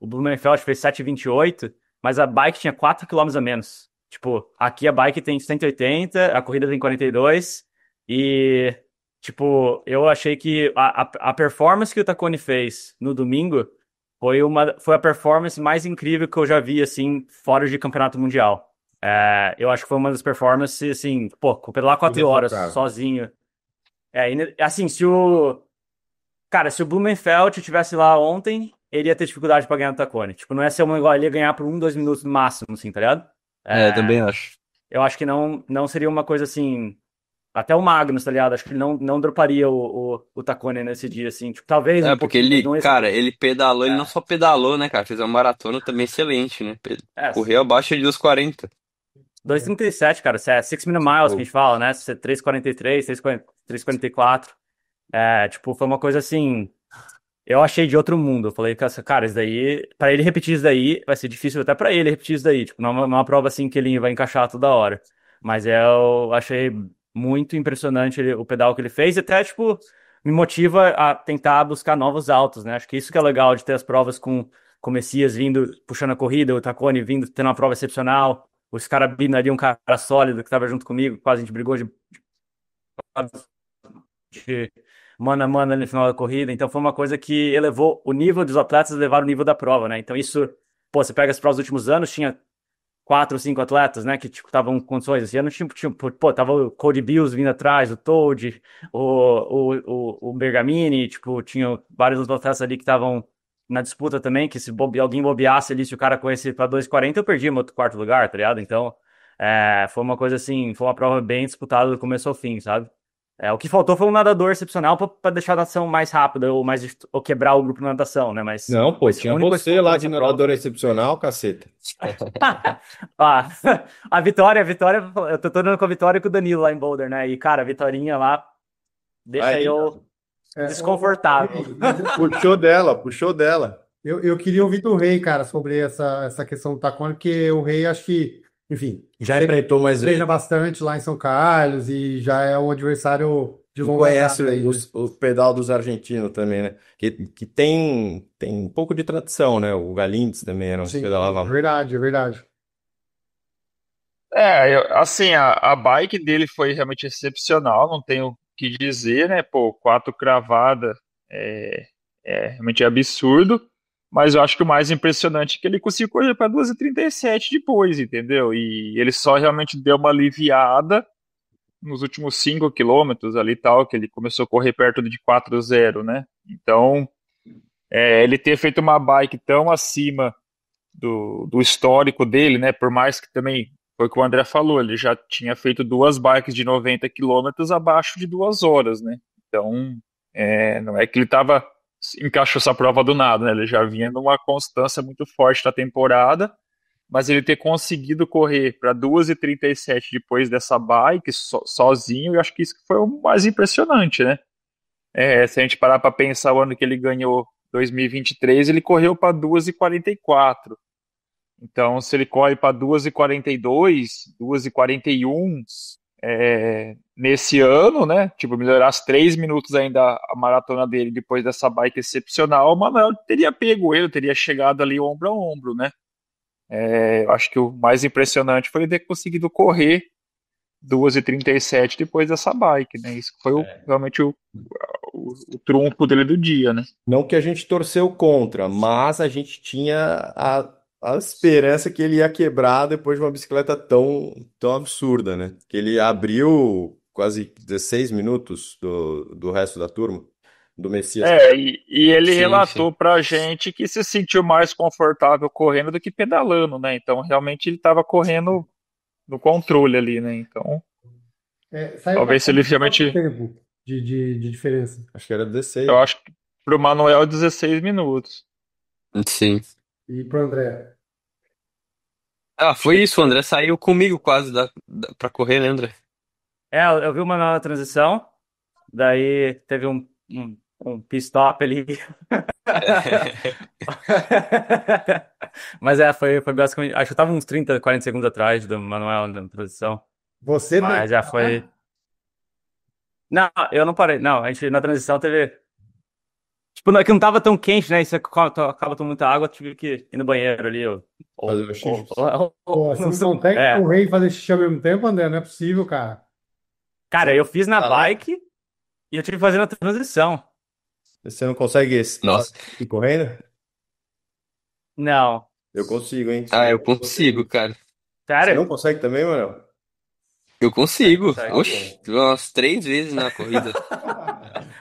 Blumenfeld fez 7,28, mas a bike tinha 4 quilômetros a menos. Tipo, aqui a bike tem 180, a corrida tem 42, e, tipo, eu achei que a performance que o Taconi fez no domingo foi a performance mais incrível que eu já vi, assim, fora de campeonato mundial. Eu acho que foi uma das performances, assim, pô, pedalar 4 horas Irretocável. sozinho. Assim, se o Blumenfeld tivesse lá ontem, ele ia ter dificuldade pra ganhar do Tacone. Tipo, não ia ser um negócio, ele ia ganhar por 2 minutos no máximo, assim, tá ligado? Também acho. Eu acho que não seria uma coisa assim. Até o Magnus, tá ligado? Acho que ele não droparia o Tacone nesse dia, assim. Tipo, talvez um Porque pouquinho, mas ele, não esse. cara, ele pedalou, ele não É, só pedalou, né, cara? Fez uma maratona também excelente, né? é, Correu abaixo de 2:40. 2,37, cara. Isso é 6 minute miles que a Pô, gente fala, né? Isso é 3,43, 3,44. Tipo, foi uma coisa assim. Eu achei de outro mundo. Eu falei, cara, isso daí, pra ele repetir isso daí, vai ser difícil até pra ele repetir isso daí. Tipo, não é uma prova assim que ele vai encaixar toda hora. Mas eu achei muito impressionante o pedal que ele fez. E até, tipo, me motiva a tentar buscar novos altos, né? Acho que isso que é legal de ter as provas com o Messias vindo, puxando a corrida, o Tacone vindo, tendo uma prova excepcional. Os caras vindo ali, um cara sólido que tava junto comigo, quase a gente brigou de mano a mano ali no final da corrida. Então foi uma coisa que elevou o nível dos atletas, elevar o nível da prova, né? Então isso, pô, você pega as provas dos últimos anos, tinha 4 ou 5 atletas, né, que tipo estavam com condições. Esse ano pô, tava o Cody Bills vindo atrás, o Toad, o Bergamini, tipo, tinha vários outros atletas ali que estavam na disputa também, que se alguém bobeasse ali, se o cara corresse para 2,40, eu perdi meu quarto lugar, tá ligado? Então, foi uma coisa assim, foi uma prova bem disputada do começo ao fim, sabe? O que faltou foi um nadador excepcional para deixar a natação mais rápida ou quebrar o grupo na natação, né? Mas não, pô, foi a tinha única coisa que você faltou lá de nessa prova. nadador excepcional, caceta. Ah, a Vitória, eu tô tornando com a Vitória e com o Danilo lá em Boulder, né? E, cara, a Vitorinha lá deixa Aí, eu Ô, desconfortável. Rei, puxou dela, puxou dela. eu queria ouvir do Rei, cara, sobre essa questão do Tacone, porque o Rei, acho que, enfim, Já enfrentou mais vezes. treina bastante lá em São Carlos e já é um adversário de Tu longa conhece data aí, né? o pedal dos argentinos também, né? Que tem um pouco de tradição, né? O Galindes também era um que Sim, pedalava. é verdade, é verdade. Assim, a bike dele foi realmente excepcional, não tenho o que dizer, né? Pô, 4 cravada é, é realmente absurdo, mas eu acho que o mais impressionante é que ele conseguiu correr para 2:37 depois, entendeu? E ele só realmente deu uma aliviada nos últimos 5 quilômetros ali e tal, que ele começou a correr perto de 4:0, né? Então, ele ter feito uma bike tão acima do histórico dele, né? Por mais que também foi o que o André falou, ele já tinha feito 2 bikes de 90 quilômetros abaixo de 2 horas, né? Então, não é que ele estava encaixou essa prova do nada, né? Ele já vinha numa constância muito forte da temporada, mas ele ter conseguido correr para 2:37 depois dessa bike sozinho, eu acho que isso que foi o mais impressionante, né? Se a gente parar para pensar o ano que ele ganhou, 2023, ele correu para 2:44. Então, se ele corre para 2:42, 2:41, nesse ano, né? Tipo, melhorasse 3 minutos ainda a maratona dele depois dessa bike excepcional, o Manuel teria pego ele, teria chegado ali ombro a ombro, né? Eu acho que o mais impressionante foi ele ter conseguido correr 2:37 depois dessa bike, né? Isso foi realmente o trunfo dele do dia, né? Não que a gente torceu contra, mas a gente tinha a esperança que ele ia quebrar depois de uma bicicleta tão absurda, né? Que ele abriu quase 16 minutos do resto da turma, do Messias. E ele Sim, relatou sim. pra gente que se sentiu mais confortável correndo do que pedalando, né? Então, realmente ele estava correndo no controle ali, né? Então, Saiu talvez se ele quanto realmente. tempo de diferença? Acho que era 16. Eu acho que pro Manuel 16 minutos. Sim. E pro André? Ah, foi isso, o André saiu comigo quase pra correr, né, André? Eu vi uma na transição, daí teve um pit stop ali. Mas foi basicamente. Acho que eu tava uns 30, 40 segundos atrás do Manuel na transição. Você não. Mas já foi. Não, eu não parei. Não, a gente na transição teve. Tipo, não, é que não tava tão quente, né? Isso acaba tomando muita água, eu tive que ir no banheiro ali. Fazer o xixi. Pô, você não não sou. consegue correr e fazer xixi ao mesmo tempo, André? Não é possível, cara. Cara, eu fiz na Ah, bike e eu tive que fazer na transição. Você não consegue Nossa. ir correndo? Não. Eu consigo, hein? Ah, eu consigo, cara. Você não Sério? consegue também, Manuel? Eu consigo. Consegue. Oxi, umas 3 vezes na corrida.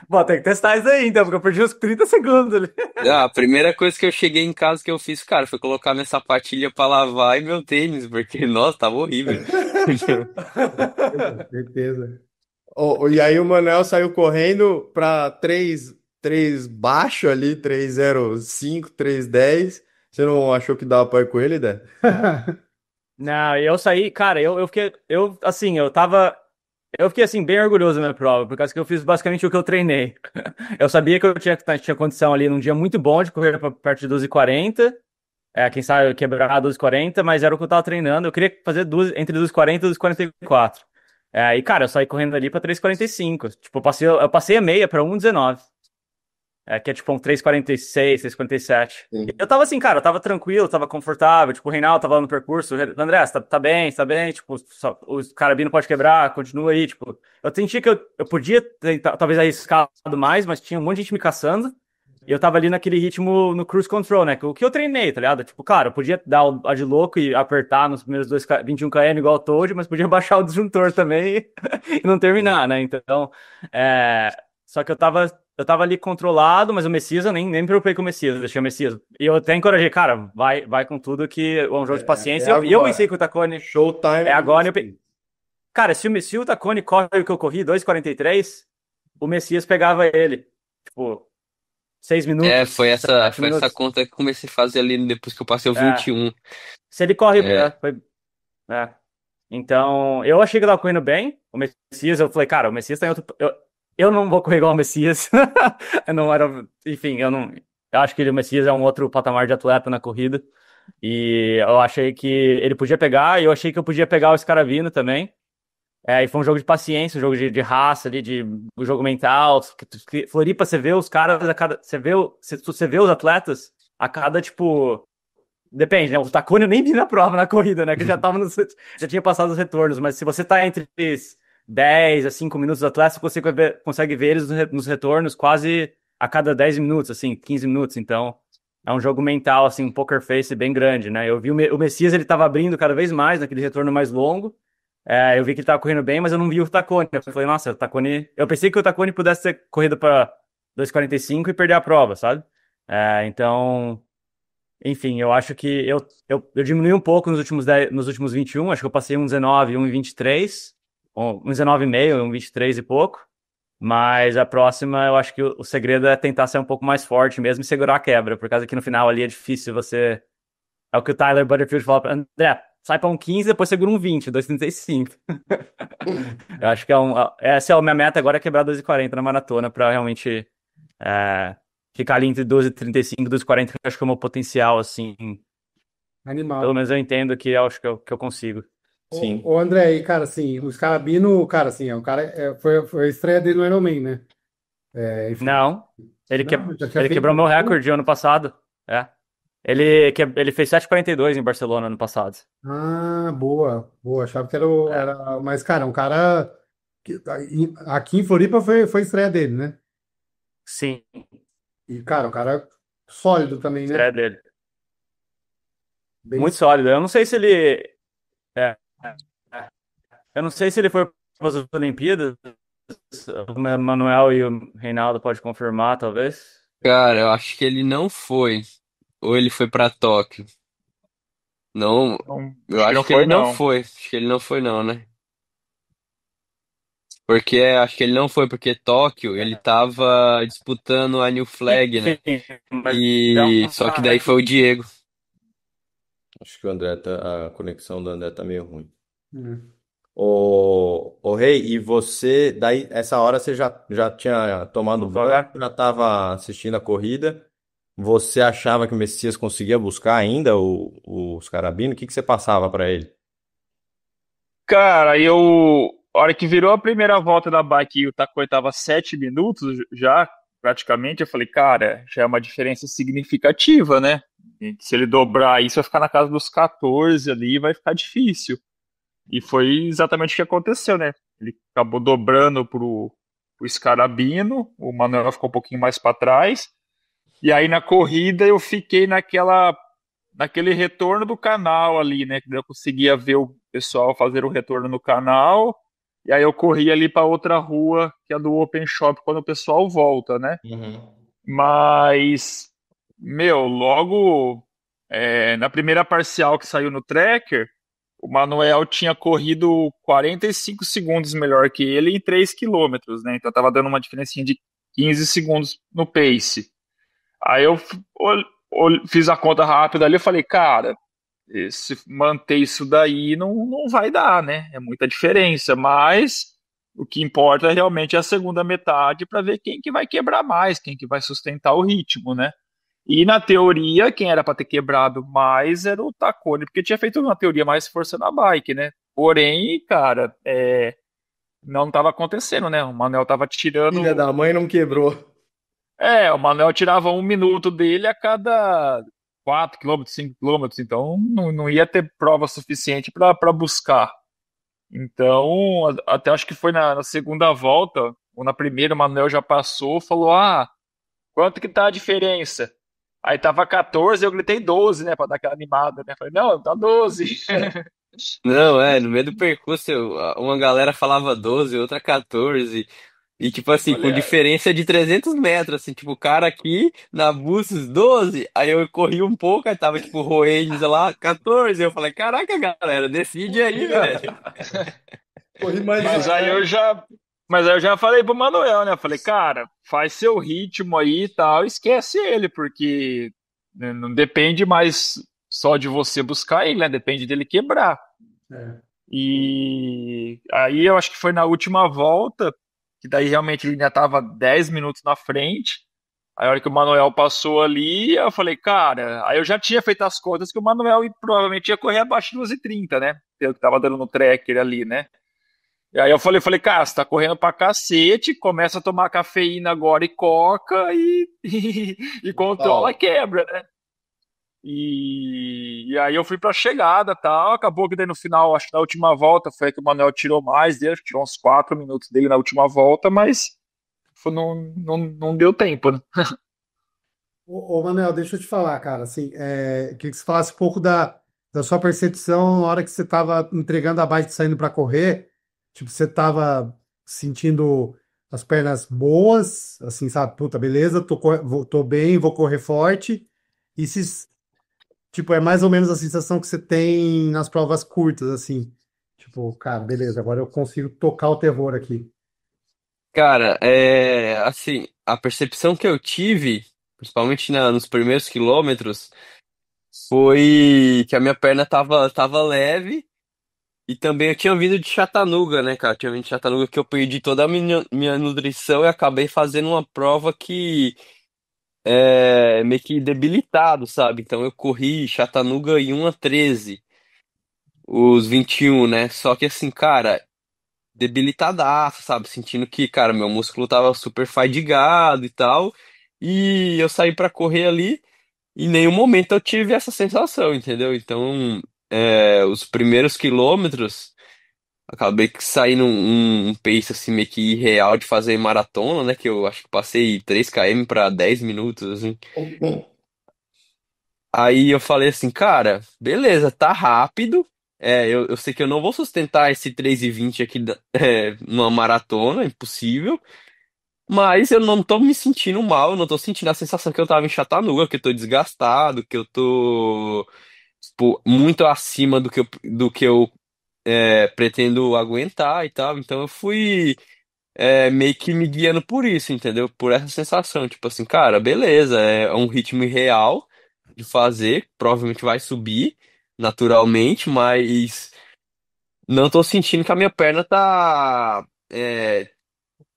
Bom, tem que testar isso aí, então, porque eu perdi uns 30 segundos ali. Ah, a primeira coisa que eu cheguei em casa que eu fiz, cara, foi colocar minha sapatilha pra lavar e meu tênis, porque, nossa, tava horrível. Certeza. E aí o Manuel saiu correndo para 3 baixo ali, 3:05, 3:10. Você não achou que dava para ir com ele, Dé? Não, eu saí, cara, eu fiquei, assim, eu fiquei, assim, bem orgulhoso da minha prova, por causa que eu fiz basicamente o que eu treinei. Eu sabia que eu tinha condição ali num dia muito bom de correr pra perto de 2:40, quem sabe eu quebrar 2:40, mas era o que eu tava treinando, eu queria fazer entre 2:40 e 2:44. E, cara, eu saí correndo ali pra 3:45, tipo, eu passei a meia pra 1:19. Que é tipo um 3:46, 3:47. Sim. Eu tava assim, cara, eu tava tranquilo, tava confortável, tipo, o Reinaldo tava lá no percurso, André, você tá bem, tipo, o carabino pode quebrar, continua aí, tipo, eu senti que eu podia tentar, talvez arriscado mais, mas tinha um monte de gente me caçando, e eu tava ali naquele ritmo no cruise control, né, o que eu treinei, tá ligado? Tipo, cara, eu podia dar a de louco e apertar nos primeiros 21 km igual o Toad, mas podia baixar o disjuntor também e não terminar, né, então, só que eu tava ali controlado, mas o Messias eu nem me preocupei com o Messias, deixei o Messias. E eu até encorajei, cara, vai com tudo que é um jogo de paciência. E eu pensei que o Tacone. Showtime. Agora cara, se o Tacone corre o que eu corri, 2:43, o Messias pegava ele. Tipo, 6 minutos. Foi 7 essa minutos. conta que eu comecei a fazer ali depois que eu passei o 21. Se ele corre. É. Então, eu achei que eu tava correndo bem. O Messias, eu falei, cara, o Messias tá em outro. Eu não vou correr igual o Messias. Eu não era. Enfim, eu não. Eu acho que o Messias é um outro patamar de atleta na corrida. E eu achei que ele podia pegar, e eu achei que eu podia pegar o Scaravino também. E foi um jogo de paciência, um jogo de raça ali, um jogo mental. Floripa, você vê os caras a cada. Você vê os atletas a cada, tipo. Depende, né? O Tacone eu nem vi na prova, na corrida, né? Que já tava já tinha passado os retornos, mas se você tá entre 10 a 5 minutos do atleta, você consegue ver eles nos retornos quase a cada 10 minutos, assim, 15 minutos. Então, é um jogo mental, assim, um poker face bem grande, né? Eu vi o Messias, ele tava abrindo cada vez mais naquele retorno mais longo. Eu vi que ele tava correndo bem, mas eu não vi o Tacone. Eu falei, nossa, o Tacone. Eu pensei que o Tacone pudesse ter corrido para 2:45 e perder a prova, sabe? Então. Enfim, eu acho que eu diminui um pouco nos últimos 21, acho que eu passei um 19, um 23, um 19,5, um 23 e pouco. Mas a próxima, eu acho que o segredo é tentar ser um pouco mais forte mesmo e segurar a quebra, por causa que no final ali é difícil você. É o que o Tyler Butterfield fala pra André, sai pra um 15, depois segura um 20, 2,35. Eu acho que essa é a minha meta agora, é quebrar 2,40 na maratona, pra realmente ficar ali entre 2,35 e 2,40, que eu acho que é o meu potencial, assim. Pelo Animal. menos eu entendo que eu acho que eu consigo. Sim. Ô André, e cara, assim, o Scarabino, cara, assim, é um cara, foi a estreia dele no Ironman, né? Enfim. Não, Não, já tinha ele feito quebrou meu um. recorde ano passado. É. Ele fez 7,42 em Barcelona ano passado. Ah, boa, boa. Achava que É. mas, cara, um cara que aqui em Floripa foi a estreia dele, né? Sim, E, cara, um cara sólido também, né? estreia dele. Bem Muito sólido. Eu não sei se ele. É, é. Eu não sei se ele foi para as Olimpíadas. O Manuel e o Reinaldo pode confirmar, talvez. Cara, eu acho que ele não foi. Ou ele foi pra Tóquio. Não, Não, eu acho que não acho que ele foi, não não. foi. Acho que ele não foi, não, né? Porque acho que ele não foi, porque Tóquio ele tava disputando a New Flag, né? Sim, mas é E só que daí foi o Diego. Acho que a conexão do André tá meio ruim. Hum. Ô Rei, e você, daí, essa hora você já tinha tomado banho, devagar. já estava assistindo a corrida. Você achava que o Messias conseguia buscar ainda os carabino? O que você passava para ele? Cara, a hora que virou a primeira volta da bike e o Takoi tava 7 minutos já, praticamente, eu falei, cara, já é uma diferença significativa, né? E se ele dobrar isso, vai ficar na casa dos 14 ali, vai ficar difícil. E foi exatamente o que aconteceu, né? Ele acabou dobrando pro Scarabino, o Manuel ficou um pouquinho mais para trás. E aí na corrida eu fiquei naquele retorno do canal ali, né? Que eu conseguia ver o pessoal fazer o retorno no canal. E aí eu corri ali para outra rua, que é do Open Shop, quando o pessoal volta, né? Uhum. Mas, meu, logo na primeira parcial que saiu no tracker, o Manuel tinha corrido 45 segundos melhor que ele em 3 quilômetros, né? Então tava dando uma diferencinha de 15 segundos no pace. Aí eu fiz a conta rápida ali, eu falei, cara, se manter isso daí não vai dar, né? É muita diferença, mas o que importa realmente é a segunda metade para ver quem que vai quebrar mais, quem que vai sustentar o ritmo, né? E na teoria, quem era para ter quebrado mais era o Tacone, porque tinha feito na teoria mais força na bike, né? Porém, cara, não estava acontecendo, né? O Manuel tava Filha tirando. da mãe não quebrou. O Manuel tirava 1 minuto dele a cada 4 quilômetros, 5 quilômetros, então não ia ter prova suficiente para buscar. Então, até acho que foi na segunda volta, ou na primeira, o Manuel já passou, falou: Ah, quanto que tá a diferença? Aí tava 14, eu gritei 12, né, pra dar aquela animada, né? Falei: Não, tá 12. Não, no meio do percurso, uma galera falava 12, outra 14. E, tipo assim, com Olha, diferença de 300 metros, assim, tipo, o cara aqui na Bustos 12, aí eu corri um pouco, aí tava, tipo, o Roedes lá, 14, eu falei, caraca, galera, decide aí, velho. Corri mais Mas aí devagar. eu já, mas aí eu já falei pro Manuel, né? Eu falei, cara, faz seu ritmo aí e tal, esquece ele, porque né, não depende mais só de você buscar ele, né? Depende dele quebrar. É. E aí eu acho que foi na última volta, que daí realmente ele já tava 10 minutos na frente. Aí a hora que o Manuel passou ali, eu falei, cara, aí eu já tinha feito as contas que o Manuel provavelmente ia correr abaixo de 2,30, né? Pelo que tava dando no tracker ali, né? E aí eu falei, cara, você tá correndo pra cacete, começa a tomar cafeína agora e coca e controla a Total. quebra, né? E aí eu fui pra chegada e tal, acabou que daí no final, acho que na última volta, foi aí que o Manuel tirou mais dele, tirou uns 4 minutos dele na última volta, mas não deu tempo, né? Ô, Manel, deixa eu te falar, cara, assim, queria que você falasse um pouco da sua percepção na hora que você estava entregando a bike e saindo para correr, tipo, você estava sentindo as pernas boas, assim, sabe, puta, beleza, tô bem, vou correr forte, e se, tipo, é mais ou menos a sensação que você tem nas provas curtas, assim, tipo, cara, beleza, agora eu consigo tocar o terror aqui. Cara, assim, a percepção que eu tive, principalmente nos primeiros quilômetros, foi que a minha perna tava leve e também eu tinha vindo de Chattanooga, né, cara? Eu tinha vindo de Chattanooga que eu perdi toda a minha nutrição e acabei fazendo uma prova que meio que debilitado, sabe? Então eu corri Chattanooga em 1:13, os 21, né? Só que assim, cara, debilitadaço, sabe? Sentindo que, cara, meu músculo tava super fadigado e tal. E eu saí pra correr ali e em nenhum momento eu tive essa sensação, entendeu? Então, os primeiros quilômetros, acabei que saindo um pace assim meio que irreal de fazer maratona, né? Que eu acho que passei 3 km pra 10 minutos, assim. Aí eu falei assim, cara, beleza, tá rápido. Eu sei que eu não vou sustentar esse 3:20 aqui numa maratona, impossível. Mas eu não tô me sentindo mal, eu não tô sentindo a sensação que eu tava em Chattanooga, que eu tô desgastado, que eu tô, tipo, muito acima do que eu pretendo aguentar e tal. Então eu fui meio que me guiando por isso, entendeu? Por essa sensação, tipo assim, cara, beleza, é um ritmo irreal de fazer, provavelmente vai subir naturalmente, mas não tô sentindo que a minha perna tá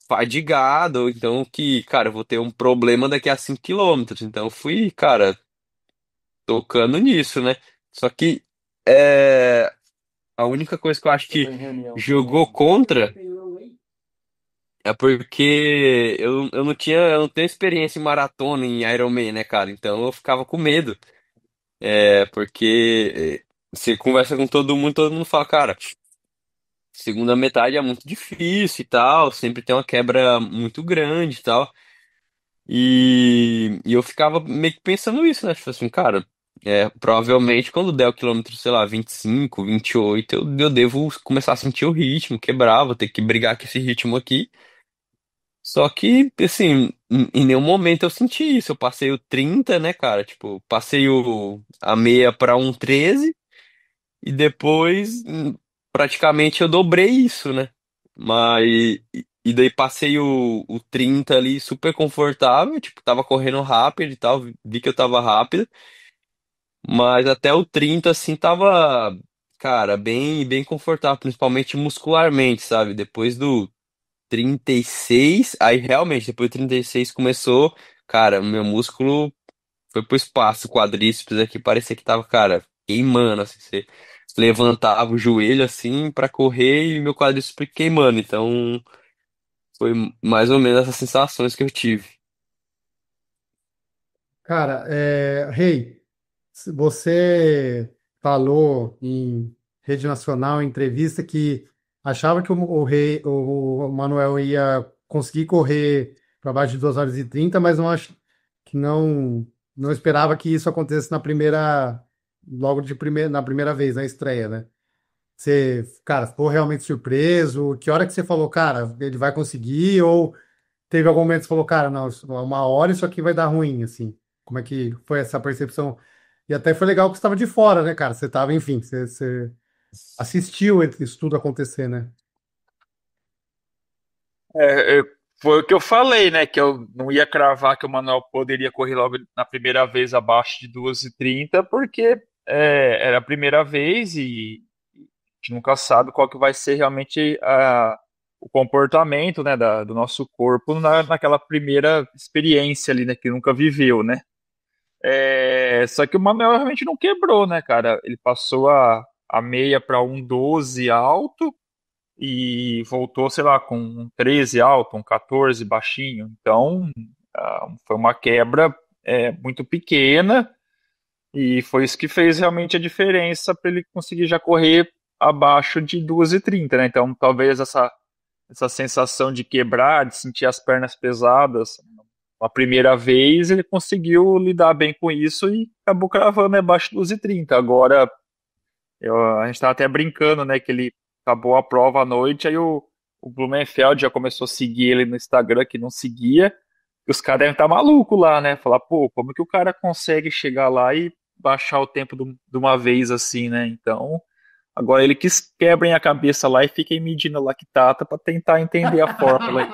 fadigada, ou então que, cara, eu vou ter um problema daqui a 5 quilômetros. Então eu fui, cara, tocando nisso, né? Só que é, a única coisa que eu acho Eu tô que em reunião. jogou contra. É porque eu não tenho experiência em maratona, em Ironman, né, cara? Então eu ficava com medo. Porque você conversa com todo mundo fala, cara, segunda metade é muito difícil e tal, sempre tem uma quebra muito grande e tal. E eu ficava meio que pensando isso, né? Tipo assim, cara, provavelmente quando der o quilômetro, sei lá, 25, 28, eu devo começar a sentir o ritmo, quebrar, vou ter que brigar com esse ritmo aqui. Só que, assim, em nenhum momento eu senti isso. Eu passei o 30, né, cara? Tipo, passei a meia para 1:13 e depois praticamente eu dobrei isso, né? Mas, e daí passei o 30 ali super confortável, tipo, tava correndo rápido e tal, vi que eu tava rápido, mas até o 30, assim, tava, cara, bem, bem confortável, principalmente muscularmente, sabe? Depois do 36, aí realmente, depois do 36 começou, cara, o meu músculo foi pro espaço, o quadríceps aqui parecia que tava, cara, queimando, assim, você levantava o joelho assim pra correr e meu quadríceps queimando, então foi mais ou menos essas sensações que eu tive. Cara, Rei, você falou em rede nacional, em entrevista, que achava que o Manuel ia conseguir correr para baixo de 2 horas e 30, mas que não esperava que isso acontecesse logo na primeira vez, na estreia, né? Você, cara, ficou realmente surpreso? Que hora que você falou, cara, ele vai conseguir? Ou teve algum momento que você falou, cara, não, 1 hora isso aqui vai dar ruim, assim? Como é que foi essa percepção? E até foi legal que você estava de fora, né, cara? Você estava, enfim, você assistiu isso tudo acontecer, né? É, foi o que eu falei, né? Que eu não ia cravar que o Manuel poderia correr logo na primeira vez abaixo de 2:30, porque era a primeira vez e a gente nunca sabe qual que vai ser realmente o comportamento, né, do nosso corpo naquela primeira experiência ali, né? Que nunca viveu, né? Só que o Manuel realmente não quebrou, né, cara? Ele passou a meia para 1:12 alto e voltou, sei lá, com um 13 alto, um 14 baixinho. Então, foi uma quebra muito pequena e foi isso que fez realmente a diferença para ele conseguir já correr abaixo de 2:30, né? Então, talvez essa sensação de quebrar, de sentir as pernas pesadas, a primeira vez ele conseguiu lidar bem com isso e acabou cravando abaixo de 2:30. Agora, a gente estava até brincando, né, que ele acabou a prova à noite, aí o Blumenfeld já começou a seguir ele no Instagram, que não seguia, e os caras devem estar malucos lá, né? Falar, pô, como que o cara consegue chegar lá e baixar o tempo de uma vez assim, né? Então, Agora ele que quebrem a cabeça lá e fiquem medindo a lactata para tentar entender a fórmula.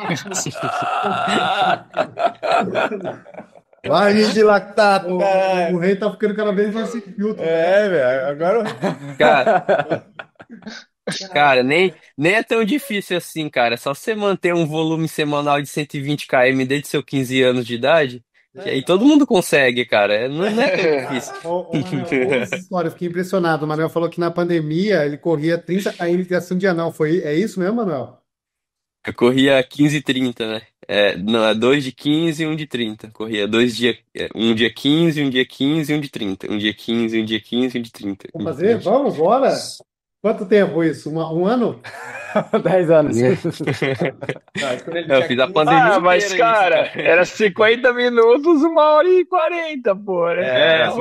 Vai me dilactar, O rei tá ficando cada vez mais sem filtro. velho, agora Cara, cara, nem é tão difícil assim, cara. É só você manter um volume semanal de 120 km desde seus 15 anos de idade, que aí todo mundo consegue, cara. Não é tão difícil. Manuel, ouve essa história, eu fiquei impressionado. O Manuel falou que na pandemia ele corria 30 km de ação de anão. É isso mesmo, Manuel? Eu corria 15 e 30, né? Não, é 2 de 15 e 1 de 30. Corria 2 dias, um dia 15, um dia 15 e 1 de 30. Um dia 15, um dia 15 e 1 de 30. Vamos fazer? Vamos, bora! Quanto tempo isso? Um ano? 10 anos. Eu fiz a pandemia Mas, inteira isso, cara, era 50 minutos, 1h40, pô.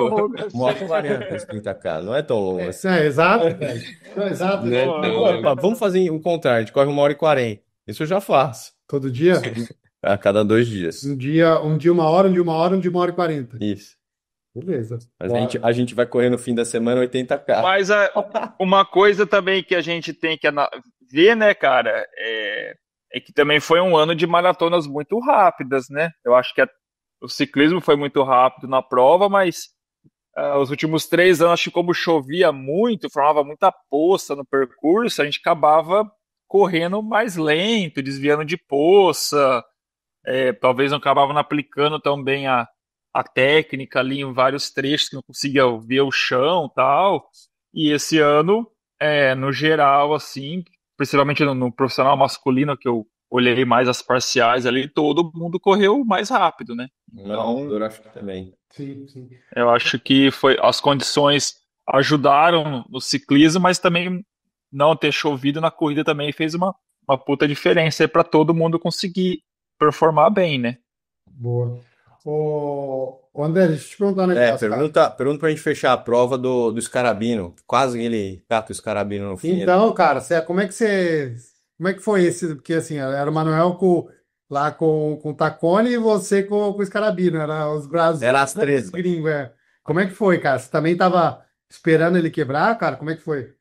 pô. 1h40 esse 30K, não é tão longo assim. Exato, velho. Não, exato. Né? Opa, vamos fazer um contrário, a gente corre 1h40. Isso eu já faço. Todo dia? A cada 2 dias. Um dia 1 hora, um dia 1 hora, um dia 1h40. Isso. Beleza. Mas Bora. a gente vai correr no fim da semana 80K. Mas uma coisa também que a gente tem que ver, né, cara, é que também foi um ano de maratonas muito rápidas, né? Eu acho que o ciclismo foi muito rápido na prova, mas os últimos 3 anos, acho que como chovia muito, formava muita poça no percurso, a gente acabava correndo mais lento, desviando de poça, talvez não acabava não aplicando tão bem a técnica ali em vários trechos que não conseguia ver o chão e tal. E esse ano, no geral, assim, principalmente no profissional masculino, que eu olhei mais as parciais ali, todo mundo correu mais rápido, né? Não, eu acho que também. Sim, sim. Eu acho que as condições ajudaram no ciclismo, mas também não ter chovido na corrida também fez uma puta diferença para todo mundo conseguir performar bem, né? Boa. Ô, André, deixa eu te perguntar um negócio, cara. Pergunta pra gente fechar a prova do Scarabino. Quase que ele cata o Scarabino no fim. Então, cara, como é que foi esse? Porque assim, era o Manuel lá com o Tacone e você com o Scarabino, era os Era as três. os gringos, é. Como é que foi, cara? Você também tava esperando ele quebrar, cara? Como é que foi?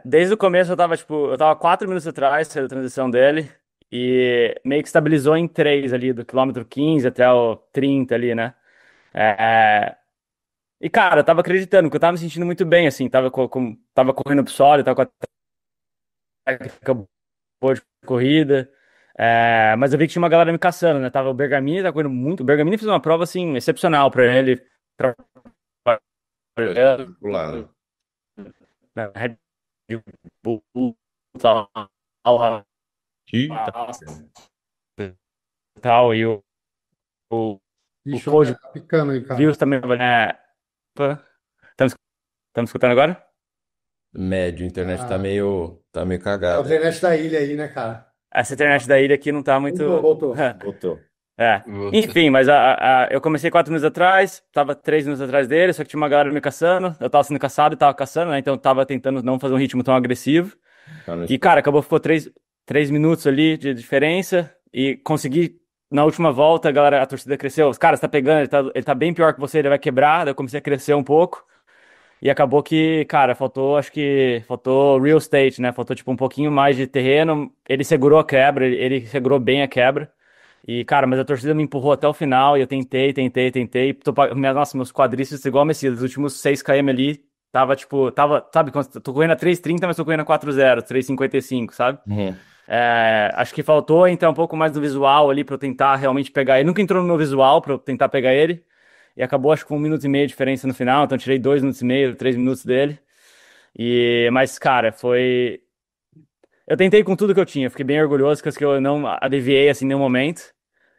Desde o começo eu tava 4 minutos atrás da transição dele e meio que estabilizou em 3 ali, do quilômetro 15 até o 30 ali, né? É, e cara, eu tava acreditando, que eu tava me sentindo muito bem, assim, tava correndo pro solo, tava com a técnica boa de corrida, mas eu vi que tinha uma galera me caçando, né? Tava o Bergamini, tava correndo muito, o Bergamini fez uma prova, assim, excepcional pra ele, Lá. né? Red Bull, tal, tal, e o Ixi, o André Code tá picando aí, cara. Views também, né? Opa. Estamos escutando agora? Médio, a internet tá Ah, meio é o cagada. Drenet da ilha aí, né, cara? Essa internet da ilha aqui não tá muito. Voltou. Voltou. Enfim, mas eu comecei 4 minutos atrás, tava 3 minutos atrás dele, só que tinha uma galera me caçando, eu tava sendo caçado e tava caçando, né? Então eu tava tentando não fazer um ritmo tão agressivo. Tá no E, cara, ficou 3 minutos ali de diferença e consegui, na última volta, a torcida cresceu. Cara, você tá pegando, ele tá bem pior que você, ele vai quebrar. Daí eu comecei a crescer um pouco. E acabou que, cara, acho que faltou real estate, né? Faltou, tipo, um pouquinho mais de terreno. Ele segurou a quebra, ele segurou bem a quebra. E, cara, mas a torcida me empurrou até o final e eu tentei. Nossa, meus quadríceps igual a Messias. Os últimos 6 km ali, sabe, tô correndo a 3:30, mas tô correndo a 4:0, 3:55, sabe? Uhum. Acho que faltou entrar um pouco mais no visual ali pra eu tentar realmente pegar ele. Nunca entrou no meu visual pra eu tentar pegar ele. E acabou, acho que com 1 minuto e meio de diferença no final. Então eu tirei 2 minutos e meio, 3 minutos dele. Mas, cara, foi. Eu tentei com tudo que eu tinha. Fiquei bem orgulhoso, que eu não aliviei assim em nenhum momento.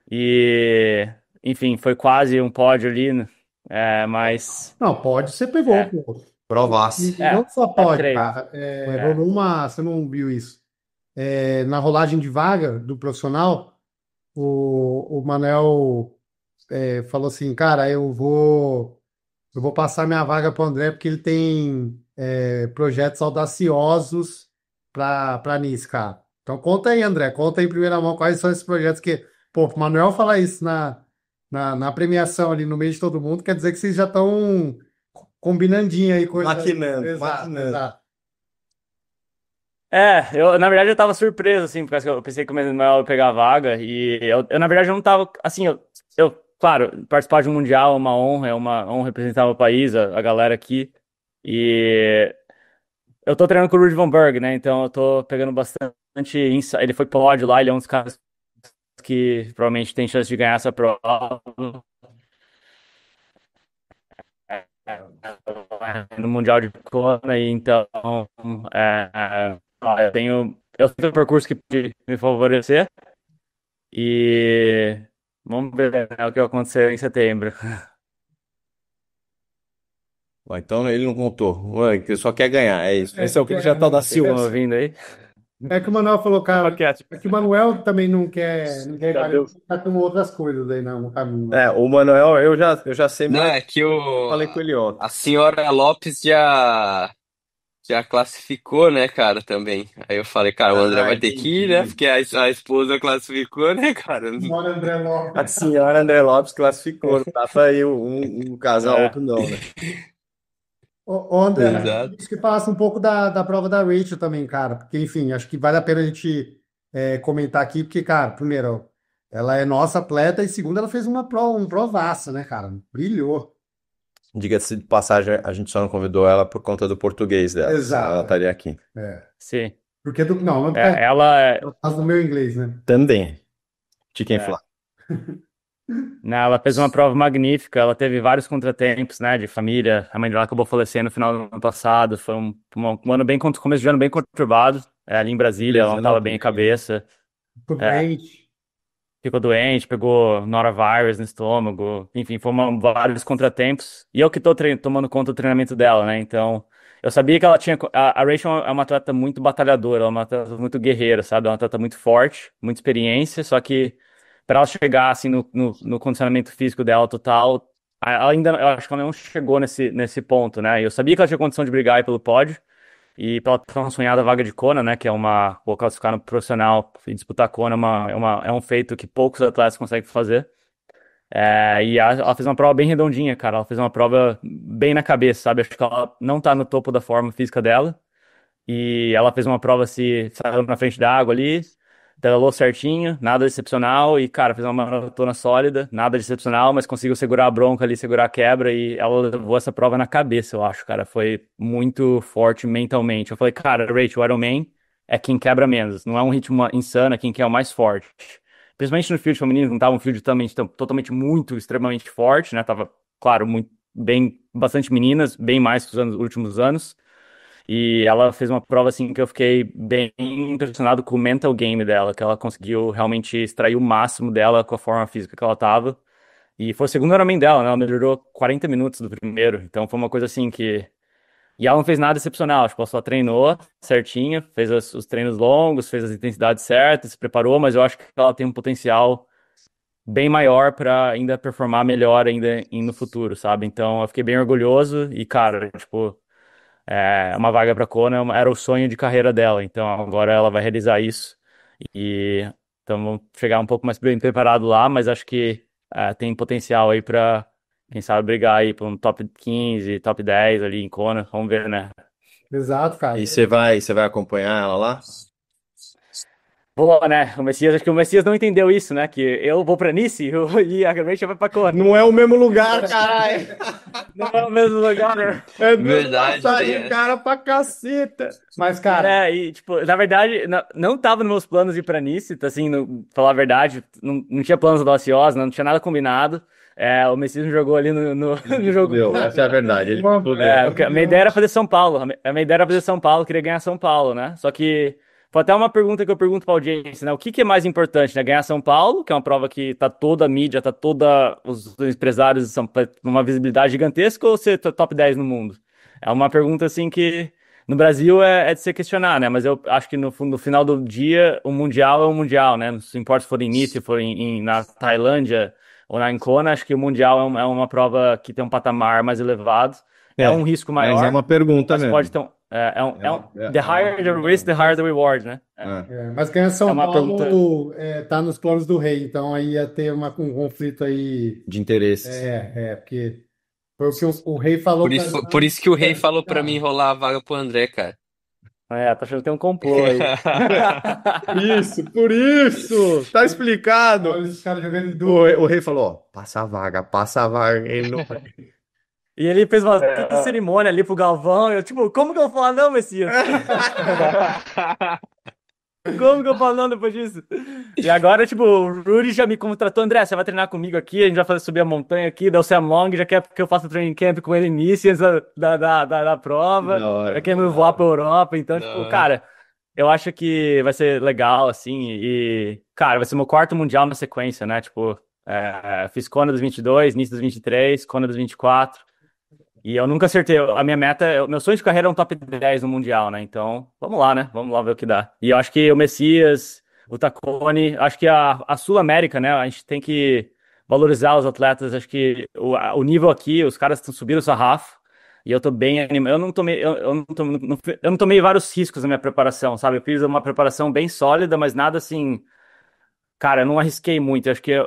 E, enfim, foi quase um pódio ali, né? Mas. Não, pode, você pegou, É, pô. Provasse. E não só top pode, 3. cara. Rolou você não viu isso. Na rolagem de vaga do profissional, o Manel falou assim, cara, eu vou passar minha vaga para o André porque ele tem projetos audaciosos para Nice, cara. Então conta aí, André, conta aí em primeira mão quais são esses projetos que, pô, o Manuel falar isso na premiação ali no meio de todo mundo, quer dizer que vocês já estão combinandinho aí, coisa. Maquinando, Exato, maquinando. exato. Na verdade, eu tava surpreso, assim, porque eu pensei que o Manuel ia pegar a vaga, e na verdade, eu não tava, assim, claro, participar de um Mundial é uma honra representar o país, a galera aqui, e eu tô treinando com o Ruud Van Berg, né, então eu tô pegando bastante, ele foi pódio lá, ele é um dos caras que provavelmente tem chance de ganhar essa prova, no Mundial de Kona, e então, eu tenho um percurso que pode me favorecer, e vamos ver, né, o que vai acontecer em setembro. Ué, então ele não contou. Ué, que só quer ganhar, é isso. Esse é o projeto da Vocês estão Silva. ouvindo aí? É que o Manuel falou, cara, Ok, é que o Manuel também não quer cadê o... tá com outras coisas aí no caminho. É, o Manuel, eu já sei Não, mais. é que Falei com ele ontem. a senhora Lopes já classificou, né, cara, também. Aí eu falei, cara, o André vai ter que ir, né? Entendi. Porque a esposa classificou, né, cara? Bora, André Lopes. A senhora André Lopes classificou. Não dá pra ir um casar É, outro, não, né? Ô, André, mas Exato. acho que falasse um pouco da prova da Rachel também, cara, porque, enfim, acho que vale a pena a gente comentar aqui, porque, cara, primeiro, ela é nossa atleta e, segundo, ela fez uma prova, um provaça, né, cara? Brilhou. Diga-se de passagem, a gente só não convidou ela por conta do português dela. Senão ela Exato. estaria aqui. sim. Porque não, Ela, por causa do meu inglês, né? Também. De quem é, falar. né, ela fez uma prova magnífica, ela teve vários contratempos, né, de família, a mãe dela acabou falecendo no final do ano passado, foi um ano bem, começo de ano bem conturbado, ali em Brasília, ela não estava bem em cabeça, Ficou é, doente. ficou doente, pegou norovirus no estômago, enfim, vários contratempos. E eu que tô tomando conta do treinamento dela, né? Então, eu sabia que ela tinha. A Rachel é uma atleta muito batalhadora, ela é uma atleta muito guerreira, sabe? É uma atleta muito forte, muita experiência, só que para ela chegar assim no condicionamento físico dela total, ela ainda, eu acho que ela não chegou nesse ponto, né? Eu sabia que ela tinha condição de brigar aí pelo pódio. E pela tão sonhada vaga de Kona, né, que é vou classificar no profissional e disputar Kona, é um feito que poucos atletas conseguem fazer. E ela fez uma prova bem redondinha, cara. Ela fez uma prova bem na cabeça, sabe? Acho que ela não tá no topo da forma física dela. E ela fez uma prova se saiu na frente da água ali, pedalou certinho, nada excepcional. E, cara, fez uma maratona sólida, nada de excepcional, mas conseguiu segurar a bronca ali, segurar a quebra. E ela levou essa prova na cabeça, eu acho, cara. Foi muito forte mentalmente. Eu falei, cara, Rachel, o Ironman é quem quebra menos. Não é um ritmo insano, é quem quer o mais forte. Principalmente no field feminino, não tava um field totalmente muito, extremamente forte, né? Tava, claro, muito, bem, bastante meninas, bem mais que os últimos anos. E ela fez uma prova assim que eu fiquei bem impressionado com o mental game dela, que ela conseguiu realmente extrair o máximo dela com a forma física que ela tava. E foi o segundo Ironman dela, né? Ela melhorou 40 minutos do primeiro. Então foi uma coisa assim que. E ela não fez nada excepcional, tipo, ela só treinou certinho, fez os treinos longos, fez as intensidades certas, se preparou, mas eu acho que ela tem um potencial bem maior para ainda performar melhor ainda no futuro, sabe? Então eu fiquei bem orgulhoso e, cara, tipo. Uma vaga para Kona era o sonho de carreira dela, então agora ela vai realizar isso. E então vamos chegar um pouco mais bem preparado lá, mas acho que tem potencial aí para, quem sabe, brigar aí para um top 15, top 10 ali em Kona. Vamos ver, né? Exato, cara. E você vai acompanhar ela lá? Vou, né? Acho que o Messias não entendeu isso, né? Que eu vou pra Nice e a Rachel vai pra Kona. Não é o mesmo lugar, caralho. Não é o mesmo lugar, né? É Verdade, passagem, tem essa. cara, pra caceta. Mas, cara, E, tipo, na verdade, não tava nos meus planos de ir pra Nice, tá, assim, falar a verdade, não tinha planos audaciosos, não tinha nada combinado. O Messias me jogou ali no jogo. Fudeu, essa é a verdade. Ele fudeu. Porque a minha ideia era fazer São Paulo. A minha ideia era fazer São Paulo, queria ganhar São Paulo, né? Só que foi até uma pergunta que eu pergunto pra audiência, né? O que é mais importante, né? Ganhar São Paulo, que é uma prova que tá toda a mídia, tá toda os empresários são uma visibilidade gigantesca, ou ser top 10 no mundo? É uma pergunta assim que no Brasil é de se questionar, né? Mas eu acho que no final do dia o Mundial é o Mundial, né? Não se importa se for em Nice, se for na Tailândia ou na Ancona, acho que o Mundial é uma prova que tem um patamar mais elevado. É um risco Mas é maior, uma pergunta mas mesmo. pode ter the higher the risk, the higher the reward, né? mas ganhar São uma Paulo tá nos planos do rei, então aí ia ter um conflito aí. De interesse. Porque Foi o que o rei falou pra Por mim. isso que o rei falou pra mim enrolar a vaga pro André, cara. Tá achando que tem um complô aí. Por isso! Tá explicado! Olha os caras jogando em O, dupla. o rei falou, ó, passa a vaga. Ele não... E ele fez uma puta cerimônia ali pro Galvão. Eu, tipo, como que eu vou falar não, Messias? Como que eu falo não depois disso? E agora, tipo, o Rudy já me contratou. André, você vai treinar comigo aqui, a gente vai fazer subir a montanha aqui. Daí o Sam Long já quer que eu faça training camp com ele início da prova. Da hora. Já quer me voar pra Europa. Então, Da tipo, hora. cara, eu acho que vai ser legal, assim. E, cara, vai ser meu quarto mundial na sequência, né? Tipo, fiz Kona dos 22, Nice dos 23, Kona dos 24. E eu nunca acertei. A minha meta, meu sonho de carreira é um top 10 no Mundial, né? Então, vamos lá, né? Vamos lá ver o que dá. E eu acho que o Messias, o Taccone, acho que a Sul-América, né? A gente tem que valorizar os atletas. Acho que o nível aqui, os caras estão subindo o sarrafo. E eu tô bem animado. Eu não tomei vários riscos na minha preparação, sabe? Eu fiz uma preparação bem sólida, mas nada assim. Cara, eu não arrisquei muito. Eu acho que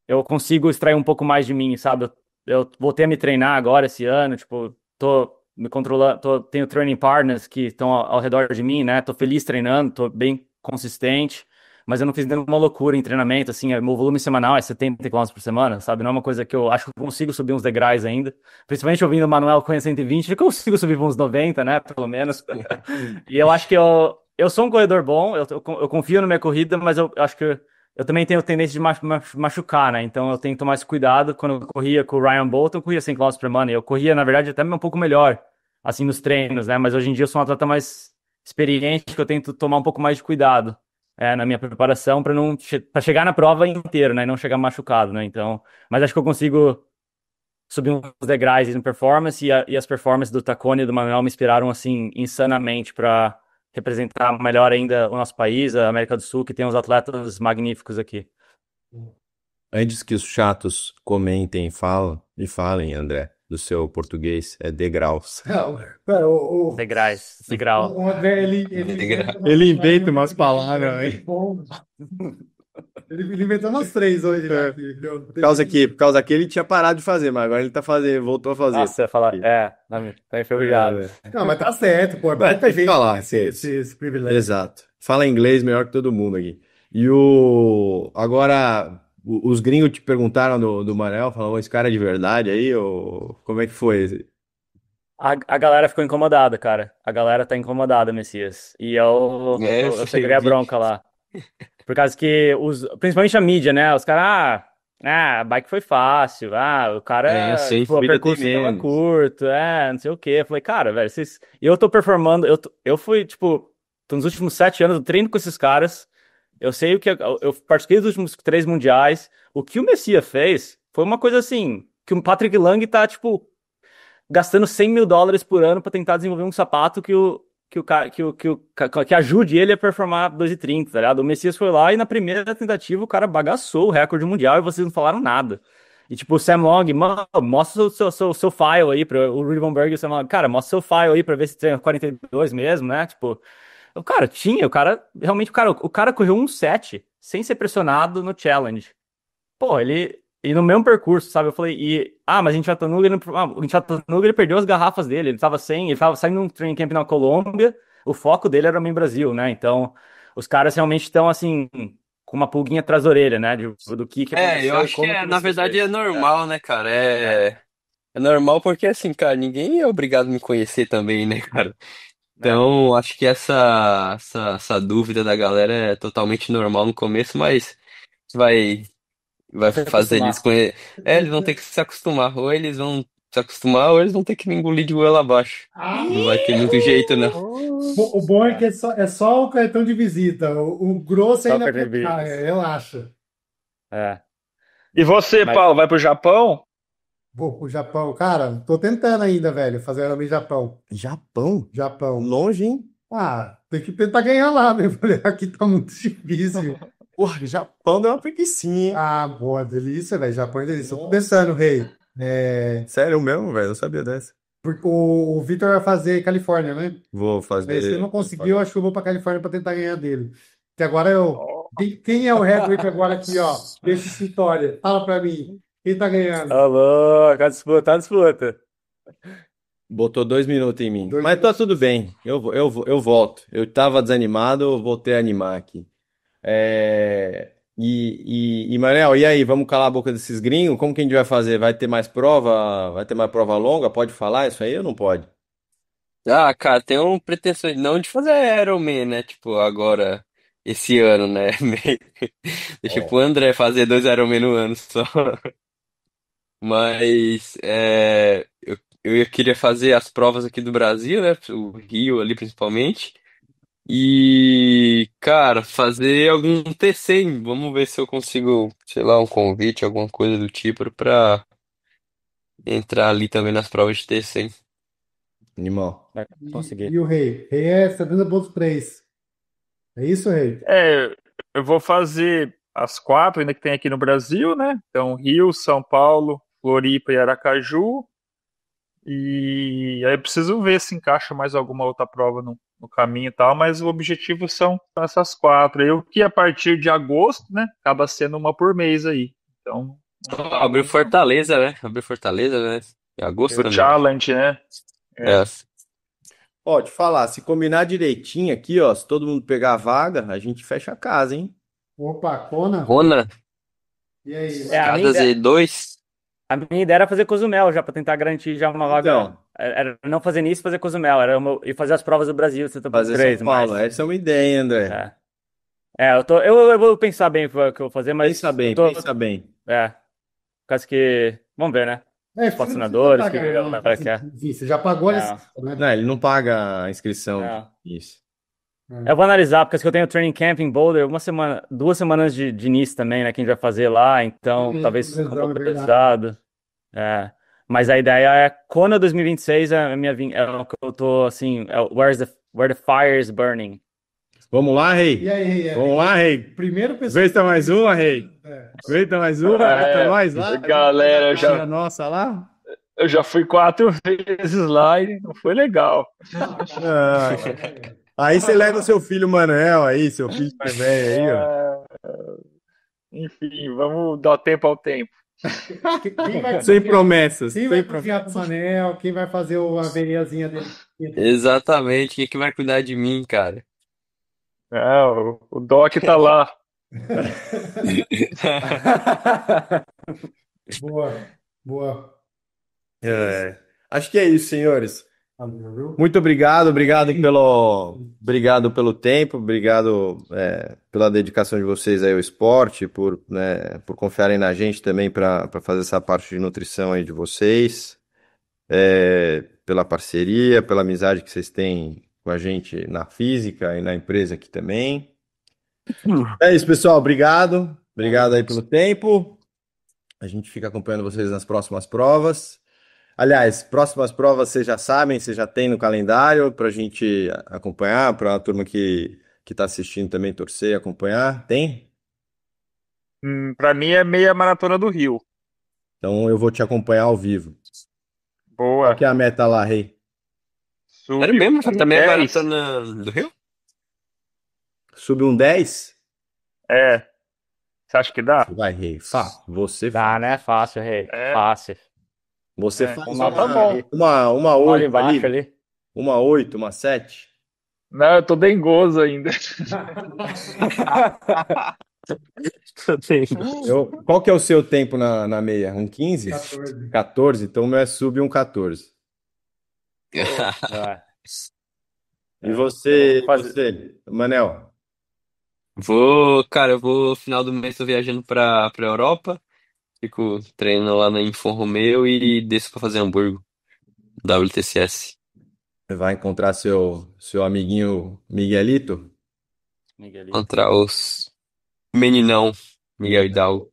eu consigo extrair um pouco mais de mim, sabe? Eu voltei a me treinar agora esse ano, tipo, tô me controlando, tenho training partners que estão ao redor de mim, né? Tô feliz treinando, tô bem consistente, mas eu não fiz nenhuma loucura em treinamento, assim, meu volume semanal é 70 km por semana, sabe? Não é uma coisa que eu acho que eu consigo subir uns degraus ainda, principalmente ouvindo o Manuel com 120, eu consigo subir uns 90, né? Pelo menos. E eu acho que eu sou um corredor bom, eu confio na minha corrida, mas eu acho que eu também tenho tendência de machucar, né? Então eu tenho que tomar esse cuidado. Quando eu corria com o Ryan Bolton, eu corria 100 km por semana. E eu corria, na verdade, até um pouco melhor, assim, nos treinos, né? Mas hoje em dia eu sou um atleta mais experiente, que eu tento tomar um pouco mais de cuidado, na minha preparação, para não para chegar na prova inteiro, né? E não chegar machucado, né? Então, mas acho que eu consigo subir uns degraus no performance e as performances do Taccone e do Manuel me inspiraram, assim, insanamente para representar melhor ainda o nosso país, a América do Sul, que tem uns atletas magníficos aqui. Antes que os chatos comentem e falem, André, do seu português, é degraus. Degrau. O André, Ele inventa umas palavras, hein? ele inventou umas três hoje, né? Por causa que ele tinha parado de fazer, mas agora ele tá fazendo, voltou a fazer. Nossa, você ia falar, tá enferrujado. Não, mas tá certo, pô. Mas tem que falar, esse privilégio. Exato. Fala inglês melhor que todo mundo aqui. Agora, os gringos te perguntaram do Manel, falaram, esse cara é de verdade aí, ou como é que foi? A galera ficou incomodada, cara. A galera tá incomodada, Messias. E eu segurei a bronca lá. Por causa que, principalmente a mídia, né? Os caras, a bike foi fácil, o cara, eu sei, tipo, o vida percurso tem tava menos. curto, não sei o quê. Eu falei, cara, velho, eu tô performando, eu fui, tipo, nos últimos 7 anos, eu treino com esses caras, eu sei eu participei dos últimos 3 mundiais, o que o Messias fez foi uma coisa assim, que o Patrick Lang tá, tipo, gastando $100.000 por ano pra tentar desenvolver um sapato que ajude ele a performar 2,30, tá ligado? O Messias foi lá e na primeira tentativa o cara bagaçou o recorde mundial e vocês não falaram nada. E tipo, o Sam Long, mano, mostra o seu file aí, o Rudy Von Berg e o Sam Long, cara, mostra o seu file aí pra ver se tem 42 mesmo, né? Tipo, realmente, o cara correu 1,7 sem ser pressionado no challenge. Pô, e no mesmo percurso, sabe? Eu falei, mas a gente Chattanooga, ele perdeu as garrafas dele, ele tava saindo de um training camp na Colômbia, o foco dele era no Brasil, né? Então, os caras realmente estão, assim, com uma pulguinha atrás da orelha, né? Do que aconteceu Eu e acho como que que na você verdade é fez. normal, né, cara? É normal porque, assim, cara, ninguém é obrigado a me conhecer também, né, cara? Então, acho que essa dúvida da galera é totalmente normal no começo, mas vai. Vai Se fazer eles acostumar. conhecer. Eles vão ter que se acostumar. Ou eles vão se acostumar, ou eles vão ter que me engolir de goela abaixo. Não vai ter muito jeito, não. O bom é que é só o cartão de visita. O grosso Só ainda cartão de visita. relaxa. E você, Mas- Paulo, vai pro Japão? Vou pro Japão. Cara, tô tentando ainda, velho, fazer Ironman Japão. Japão? Japão. Longe, hein? Tem que tentar ganhar lá, meu. Aqui tá muito difícil. Porra, Japão deu uma preguicinha, hein? Boa, delícia, velho. Japão é delícia. Eu tô pensando, rei. Sério mesmo, velho? Não sabia dessa. Porque o Vitor vai fazer Califórnia, né? Vou Se fazer. ele não conseguir, eu acho que eu vou pra Califórnia pra tentar ganhar dele. Que agora eu. Quem é o recorde agora aqui, ó? Desse história? Fala pra mim. Quem tá ganhando? Alô, tá disputa. Botou 2 minutos em mim. Dois Mas tá minutos. tudo bem. Eu volto. Eu tava desanimado, eu voltei a animar aqui. Manel, e aí, vamos calar a boca desses gringos? Como que a gente vai fazer? Vai ter mais prova? Vai ter mais prova longa? Pode falar isso aí ou não pode? Ah, cara, tem um pretensão não de fazer Iron Man, né? Tipo, agora, esse ano, né? Deixa pro Ó. André fazer 2 Iron Man no ano só. Mas eu queria fazer as provas aqui do Brasil, né? O Rio ali principalmente. E, cara, fazer algum TC. Vamos ver se eu consigo, sei lá, um convite, alguma coisa do tipo pra entrar ali também nas provas de TC. Animal. Vai E conseguir. o rei? Rei é Fernanda Bolos 3. É isso, rei? Eu vou fazer as quatro ainda que tem aqui no Brasil, né? Então, Rio, São Paulo, Floripa e Aracaju. E aí eu preciso ver se encaixa mais alguma outra prova no caminho e tal, mas o objetivo são essas quatro. Eu que a partir de agosto, né? Acaba sendo uma por mês aí. Então, não tá Abriu ruim, não. Fortaleza, né? Abriu Fortaleza, né? Em agosto O também. challenge, né? É. É. Ó, te falar, se combinar direitinho aqui, ó, se todo mundo pegar a vaga, a gente fecha a casa, hein? Opa, Kona? Rona, E aí, É, a mano? minha Casa ideia, Z2. a minha ideia era fazer Cozumel já, pra tentar garantir já uma vaga. Então, Era não fazer nisso e fazer Cozumel. E fazer as provas do Brasil, você por fazer São três, Paulo, mas. essa é uma ideia, hein, André? É, eu vou pensar bem o que eu vou fazer, Pensa mas eu bem, tô. pensa bem. Por causa que. Vamos ver, né? É, Os você não precisa patrocinadores, que pagar, a não. galera Assim, quer. enfim, você já pagou a licença, Não, Não, né? ele não paga a inscrição não. disso. Eu vou analisar, porque eu tenho training camp em Boulder, uma semana, 2 semanas de início também, né? Que a gente vai fazer lá, então talvez fique um Lesão, é pouco verdade. pesado. É. Mas a ideia é Kona 2026 é a é o que eu tô assim, where the fire is burning. Vamos lá, E rei? aí, rei? Vamos lá, rei? Primeiro pessoa. Aguenta mais uma, rei? É. Aguenta mais uma? Aguenta nós lá? Galera, Tira nossa lá? eu já fui 4 vezes lá e não foi legal. Ah, aí você leva o seu filho Manuel aí, seu filho mais velho aí, ó. Enfim, vamos dar tempo ao tempo. Quem vai Sem cozinhar? promessas, Quem sem vai promessas. cozinhar pro Manel? Quem vai fazer a veiazinha dele? Exatamente. Quem é que vai cuidar de mim, cara? O Doc tá lá. Boa, boa. Acho que é isso, senhores. Valeu, viu? Muito obrigado pelo tempo, obrigado pela dedicação de vocês aí ao esporte, por confiarem na gente também para fazer essa parte de nutrição aí de vocês, pela parceria, pela amizade que vocês têm com a gente na física e na empresa aqui também. É isso, pessoal. Obrigado aí pelo tempo. A gente fica acompanhando vocês nas próximas provas. Aliás, próximas provas vocês já sabem, vocês já têm no calendário para a gente acompanhar, para a turma que está assistindo também torcer e acompanhar. Tem? Pra mim é meia maratona do Rio. Então eu vou te acompanhar ao vivo. Qual Boa. que é a meta lá, Rei? Sério mesmo? Também é 10. maratona do Rio? Sub um 10? É. Você acha que dá? Vai, Rei. Você Dá, faz. né? Fácil, rei. É. Fácil. Você É. faz Então tá bom. uma Uma hora 8 embaixo ali, ali. uma 8, uma 7. Não, eu tô dengoso ainda. Qual que é o seu tempo na meia? Um 15? 14. 14? Então o meu é sub um 14. É. E você, Vou fazer- Manel? Cara, eu vou final do mês, tô viajando pra Europa. Fico treinando lá na Info Romeo e desço pra fazer Hamburgo, WTCS. Vai encontrar seu amiguinho Miguelito? Miguelito. Contra os meninão, Miguel Hidalgo.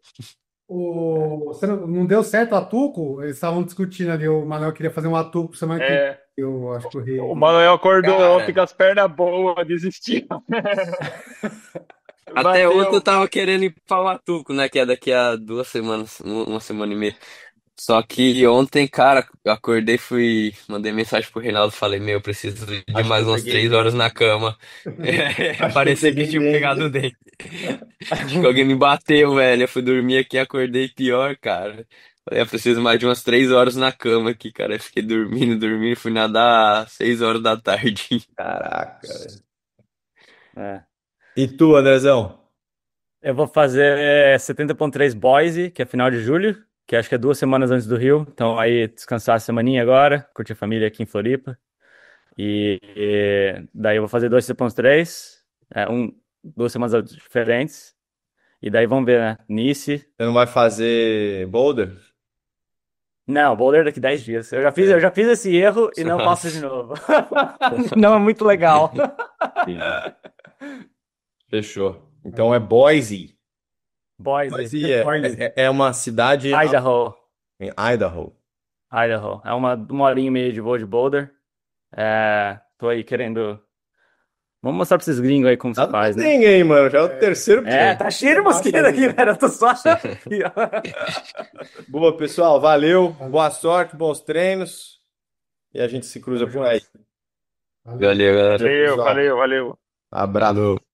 Você não deu certo o Atuco? Eles estavam discutindo ali. O Manuel queria fazer um Atuco semana que vem. É. Eu acho que o rei. O Manuel acordou Cara. ontem com as pernas boas, desistiu. Até Bateu. ontem eu tava querendo ir pra Huatuco, né? Que é daqui a 2 semanas, uma semana e meia. Só que ontem, cara, eu acordei, mandei mensagem pro Reinaldo, falei, meu, eu preciso de Acho que mais eu umas peguei 3 horas dengue. na cama. Acho que eu Parecia que peguei tinha pegado dengue. dente. Acho que alguém me bateu, velho. Eu fui dormir aqui, acordei pior, cara. Falei, eu preciso mais de umas 3 horas na cama aqui, cara. Eu fiquei dormindo, fui nadar às 6 horas da tarde. Caraca, velho. É. E tu, Andrezão? Eu vou fazer 70,3 Boise, que é final de julho, que acho que é 2 semanas antes do Rio. Então aí descansar a semaninha agora, curtir a família aqui em Floripa. E daí eu vou fazer 2,3, 2 semanas diferentes. E daí vamos ver, né? Nice. Você não vai fazer boulder? Não, Boulder daqui 10 dias. Eu É. já fiz esse erro e não faço de Nossa. novo. Não é muito legal. Entendi. Fechou. Então é Boise. Boise, Boise é uma cidade Idaho. em Idaho. Idaho. É uma horinha e meia de voo de Boulder. Tô aí querendo. Vamos mostrar pra esses gringos aí como se Tá faz, né? ninguém aí, mano. Já é o terceiro Tá cheio de mosquito aqui, velho. Eu tô só achando aqui, ó. Boa, pessoal. Valeu. Boa sorte, bons treinos. E a gente se cruza Tamo por aí. junto. Valeu. Valeu, galera. Valeu, Pessoal. valeu, valeu. Abraço.